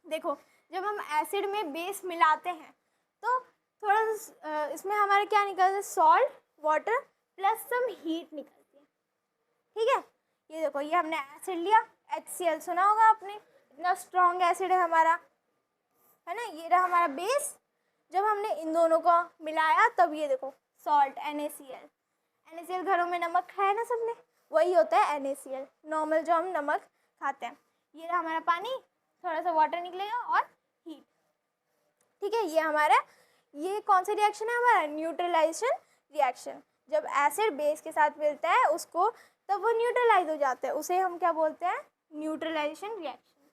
देखो, जब हम एसिड में बेस मिलाते हैं तो थोड़ा इसमें हमारे क्या निकलता है, salt, water plus some heat निकलती है। ठीक है, ये देखो, ये हमने एसिड लिया, HCl सुना होगा आपने, इतना स्ट्रॉन्ग एसिड है हमारा, है ना। ये रहा हमारा बेस, जब हमने इन दोनों को मिलाया तब ये देखो सॉल्ट, NaCl घरों में नमक खाया ना सबने, वही होता है NaCl, नॉर्मल जो हम नमक खाते हैं। ये रहा हमारा पानी, थोड़ा सा वाटर निकलेगा और हीट। ठीक है, ये हमारा, ये कौन सा रिएक्शन है हमारा, न्यूट्रलाइजेशन रिएक्शन। जब एसिड बेस के साथ मिलता है उसको, तब वो न्यूट्रलाइज हो जाता है, उसे हम क्या बोलते हैं, न्यूट्रलाइजेशन रिएक्शन।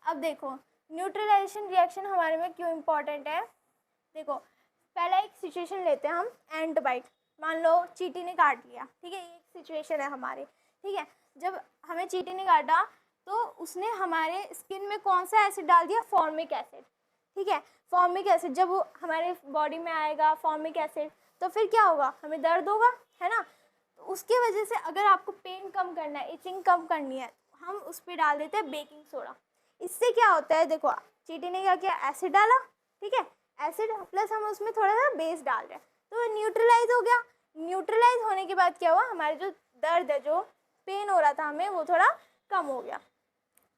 अब देखो, न्यूट्रलाइजेशन रिएक्शन हमारे में क्यों इम्पोर्टेंट है? देखो, पहला एक सिचुएशन लेते हैं हम, एंट बाइट। मान लो चींटी ने काट लिया, ठीक है, ये एक सिचुएशन है हमारी, ठीक है। जब हमें चींटी ने काटा तो उसने हमारे स्किन में कौन सा एसिड डाल दिया? फॉर्मिक एसिड, ठीक है। फॉर्मिक एसिड जब वो हमारे बॉडी में आएगा, फॉर्मिक एसिड, तो फिर क्या होगा? हमें दर्द होगा, है ना। तो उसकी वजह से अगर आपको पेन कम करना है, इचिंग कम करनी है, हम उस पर डाल देते हैं बेकिंग सोडा। इससे क्या होता है? देखो, चींटी ने क्या किया? एसिड डाला, ठीक है, एसिड प्लस हम उसमें थोड़ा सा बेस डाल रहे हैं, तो न्यूट्रलाइज हो गया। न्यूट्रलाइज होने के बाद क्या हुआ? हमारे जो दर्द है, जो पेन हो रहा था हमें, वो थोड़ा कम हो गया,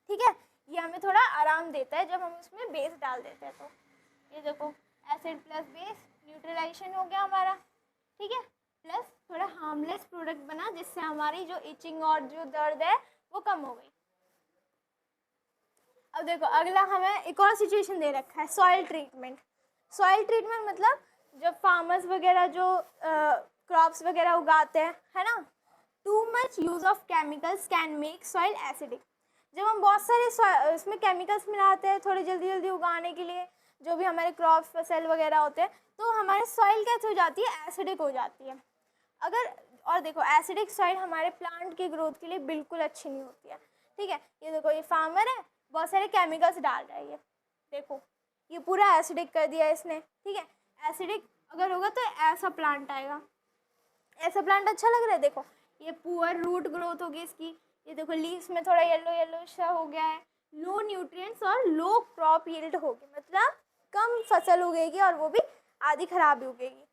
ठीक है। ये हमें थोड़ा आराम देता है जब हम उसमें बेस डाल देते हैं। तो ये देखो, एसिड प्लस बेस, न्यूट्रलाइजेशन हो गया हमारा, ठीक है। प्लस थोड़ा हार्मलेस प्रोडक्ट बना, जिससे हमारी जो इचिंग और जो दर्द है वो कम हो गई। अब देखो, अगला हमें एक और सिचुएशन दे रखा है, सॉइल ट्रीटमेंट। सॉइल ट्रीटमेंट मतलब जब फार्मर्स वगैरह जो क्रॉप्स वगैरह उगाते हैं, है ना, too much use of chemicals can make soil acidic. जब हम बहुत सारे इसमें केमिकल्स मिलाते हैं थोड़ी जल्दी जल्दी उगाने के लिए, जो भी हमारे क्रॉप्स फसल वगैरह होते हैं, तो हमारे सॉइल कैसे हो जाती है? एसिडिक हो जाती है। और देखो, एसिडिक सॉइल हमारे प्लांट की ग्रोथ के लिए बिल्कुल अच्छी नहीं होती है, ठीक है। ये देखो, ये फार्मर है, बहुत सारे केमिकल्स डाल रहा है, ये देखो, ये पूरा एसिडिक कर दिया इसने, ठीक है। एसिडिक अगर होगा तो ऐसा प्लांट आएगा। ऐसा प्लांट अच्छा लग रहा है? देखो, ये पुअर रूट ग्रोथ होगी इसकी। ये देखो, लीव्स में थोड़ा येलो येलो सा हो गया है। लो न्यूट्रिएंट्स और लो क्रॉप यील्ड होगी, मतलब कम फसल उगेगी और वो भी आधी खराब भी उगेगी।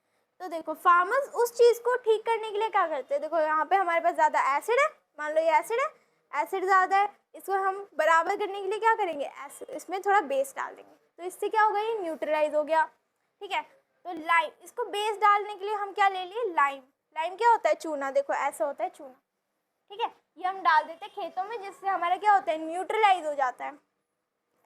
तो देखो, फार्मर्स उस चीज़ को ठीक करने के लिए क्या करते हैं? देखो, यहाँ पे हमारे पास ज़्यादा एसिड है, मान लो ये एसिड है, एसिड ज़्यादा है, इसको हम बराबर करने के लिए क्या करेंगे? इसमें थोड़ा बेस डाल देंगे, तो इससे क्या होगा? ये न्यूट्रलाइज हो गया, ठीक है। तो लाइम, इसको बेस डालने के लिए हम क्या ले लिए? लाइम। लाइम क्या होता है? चूना। देखो, ऐसा होता है चूना, ठीक है। ये हम डाल देते हैं खेतों में, जिससे हमारा क्या होता है? न्यूट्रलाइज हो जाता है।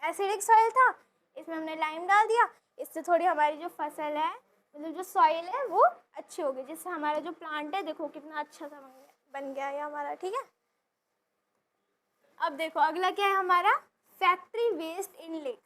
एसिडिक सॉइल था, इसमें हमने लाइम डाल दिया, इससे थोड़ी हमारी जो फसल है, मतलब जो सॉइल है, वो अच्छी हो गई, जिससे हमारा जो प्लांट है, देखो कितना अच्छा सा बन गया ये हमारा, ठीक है। अब देखो, अगला क्या है हमारा? फैक्ट्री वेस्ट इन लेक।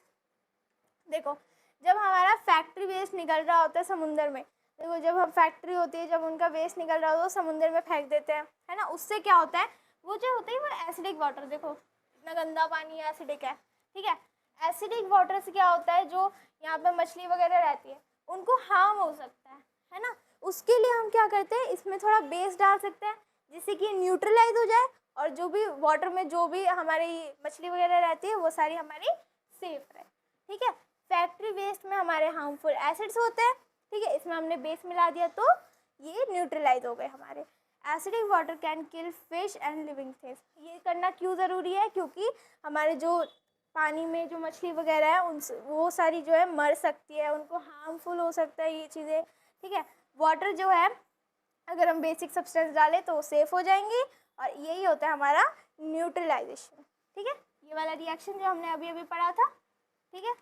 देखो, जब हमारा फैक्ट्री वेस्ट निकल रहा होता है समुंदर में, देखो, जब हम फैक्ट्री होती है, जब उनका वेस्ट निकल रहा होता है, तो समुंदर में फेंक देते हैं, है ना। उससे क्या होता है? वो जो होता है वो एसिडिक वाटर, देखो इतना गंदा पानी है, एसिडिक है, ठीक है। एसिडिक वाटर से क्या होता है? जो यहाँ पे मछली वगैरह रहती है, उनको हार्म हो सकता है ना। उसके लिए हम क्या करते हैं? इसमें थोड़ा बेस डाल सकते हैं, जिससे कि न्यूट्रलाइज हो जाए, और जो भी वाटर में जो भी हमारी मछली वगैरह रहती है, वो सारी हमारी सेफ रहे, ठीक है। फैक्ट्री वेस्ट में हमारे हार्मफुल एसिड्स होते हैं, ठीक है, इसमें हमने बेस मिला दिया, तो ये न्यूट्रलाइज हो गए हमारे। Acidic water can kill fish and living things. ये करना क्यों ज़रूरी है? क्योंकि हमारे जो पानी में जो मछली वगैरह है, उन वो सारी जो है मर सकती है, उनको हार्मफुल हो सकता है ये चीज़ें, ठीक है। वाटर जो है, अगर हम बेसिक सब्सटेंस डालें तो वो सेफ हो जाएंगी, और यही होता है हमारा न्यूट्रलाइजेशन, ठीक है। ये वाला रिएक्शन जो हमने अभी अभी पढ़ा था, ठीक है,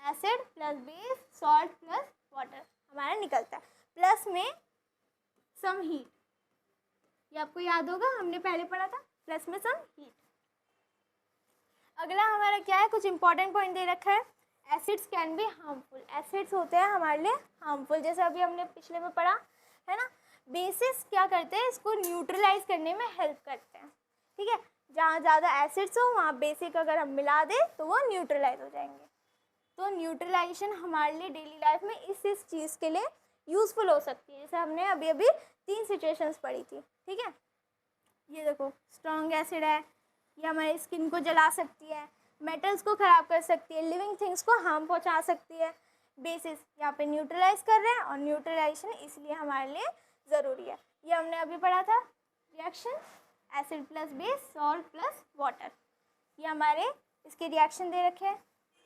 acid plus base, salt plus water हमारा निकलता है, प्लस में सम हीट। ये आपको याद होगा, हमने पहले पढ़ा था, प्लस में सम हीट। अगला हमारा क्या है? कुछ इंपॉर्टेंट पॉइंट दे रखा है, acids can be harmful. Acids होते हैं हमारे लिए हार्मफुल, जैसे अभी हमने पिछले में पढ़ा है ना। बेसिस क्या करते हैं? इसको न्यूट्रलाइज करने में हेल्प करते हैं, ठीक है। जहाँ ज़्यादा एसिड्स हो, वहाँ बेसिक अगर हम मिला दें तो वो न्यूट्रलाइज हो जाएंगे। तो न्यूट्रलाइजेशन हमारे लिए डेली लाइफ में इस चीज़ के लिए यूज़फुल हो सकती है, जैसे हमने अभी अभी 3 सिचुएशंस पढ़ी थी, ठीक है। ये देखो, स्ट्रॉन्ग एसिड है, ये हमारी स्किन को जला सकती है, मेटल्स को ख़राब कर सकती है, लिविंग थिंग्स को हार्म पहुंचा सकती है। बेसिस यहाँ पे न्यूट्रलाइज कर रहे हैं, और न्यूट्रलाइजेशन इसलिए हमारे लिए ज़रूरी है। ये हमने अभी पढ़ा था reaction, acid plus base, salt plus water. ये हमारे इसके रिएक्शन दे रखे हैं,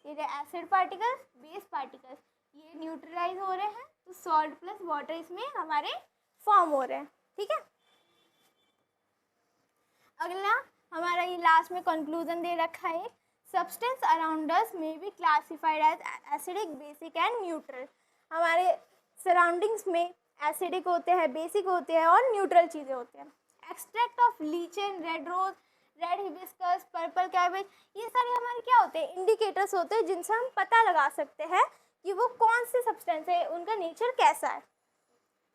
ये एसिड पार्टिकल्स, बेस पार्टिकल्स, ये न्यूट्रलाइज हो रहे हैं, तो सॉल्ट प्लस वाटर इसमें हमारे फॉर्म हो रहे हैं, ठीक है। अगला हमारा ये लास्ट में कंक्लूजन दे रखा है, substance around us may be classified as acidic, basic and neutral. हमारे सराउंडिंग्स में एसिडिक होते हैं, बेसिक होते हैं, और न्यूट्रल चीज़ें होते हैं। Extract of lichen, red rose, red hibiscus, purple cabbage, ये सारे हमारे क्या होते हैं, इंडिकेटर्स होते हैं जिनसे हम पता लगा सकते हैं कि वो कौन से सब्सटेंस है, उनका नेचर कैसा है।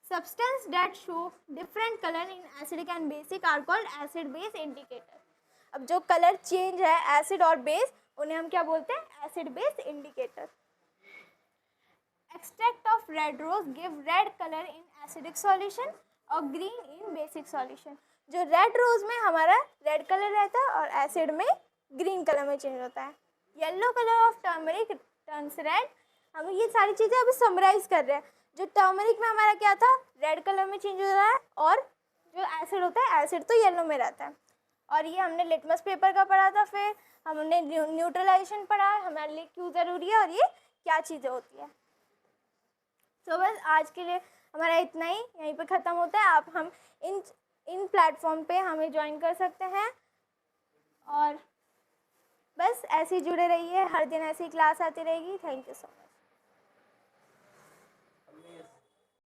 Substance that show different colour in acidic and basic are called acid base indicator. अब जो कलर चेंज है एसिड और बेस, उन्हें हम क्या बोलते हैं, acid base indicator. Extract of red rose give red colour in acidic solution और ग्रीन इन बेसिक सॉल्यूशन। जो रेड रोज में हमारा रेड कलर रहता है और एसिड में ग्रीन कलर में चेंज होता है। Yellow colour of turmeric turns red. हम ये सारी चीज़ें अभी समराइज कर रहे हैं। जो टर्मरिक में हमारा क्या था, रेड कलर में चेंज हो रहा है, और जो एसिड होता है, एसिड तो येलो में रहता है। और ये हमने लिटमस पेपर का पढ़ा था, फिर हमने न्यूट्रलाइजेशन पढ़ा, हमारे लिए क्यों ज़रूरी है और ये क्या चीज़ें होती है। तो बस आज के लिए हमारा इतना ही, यहीं पे ख़त्म होता है। आप हम इन प्लेटफॉर्म पे हमें ज्वाइन कर सकते हैं, और बस ऐसे ही जुड़े रहिए, हर दिन ऐसी क्लास आती रहेगी। Thank you so much.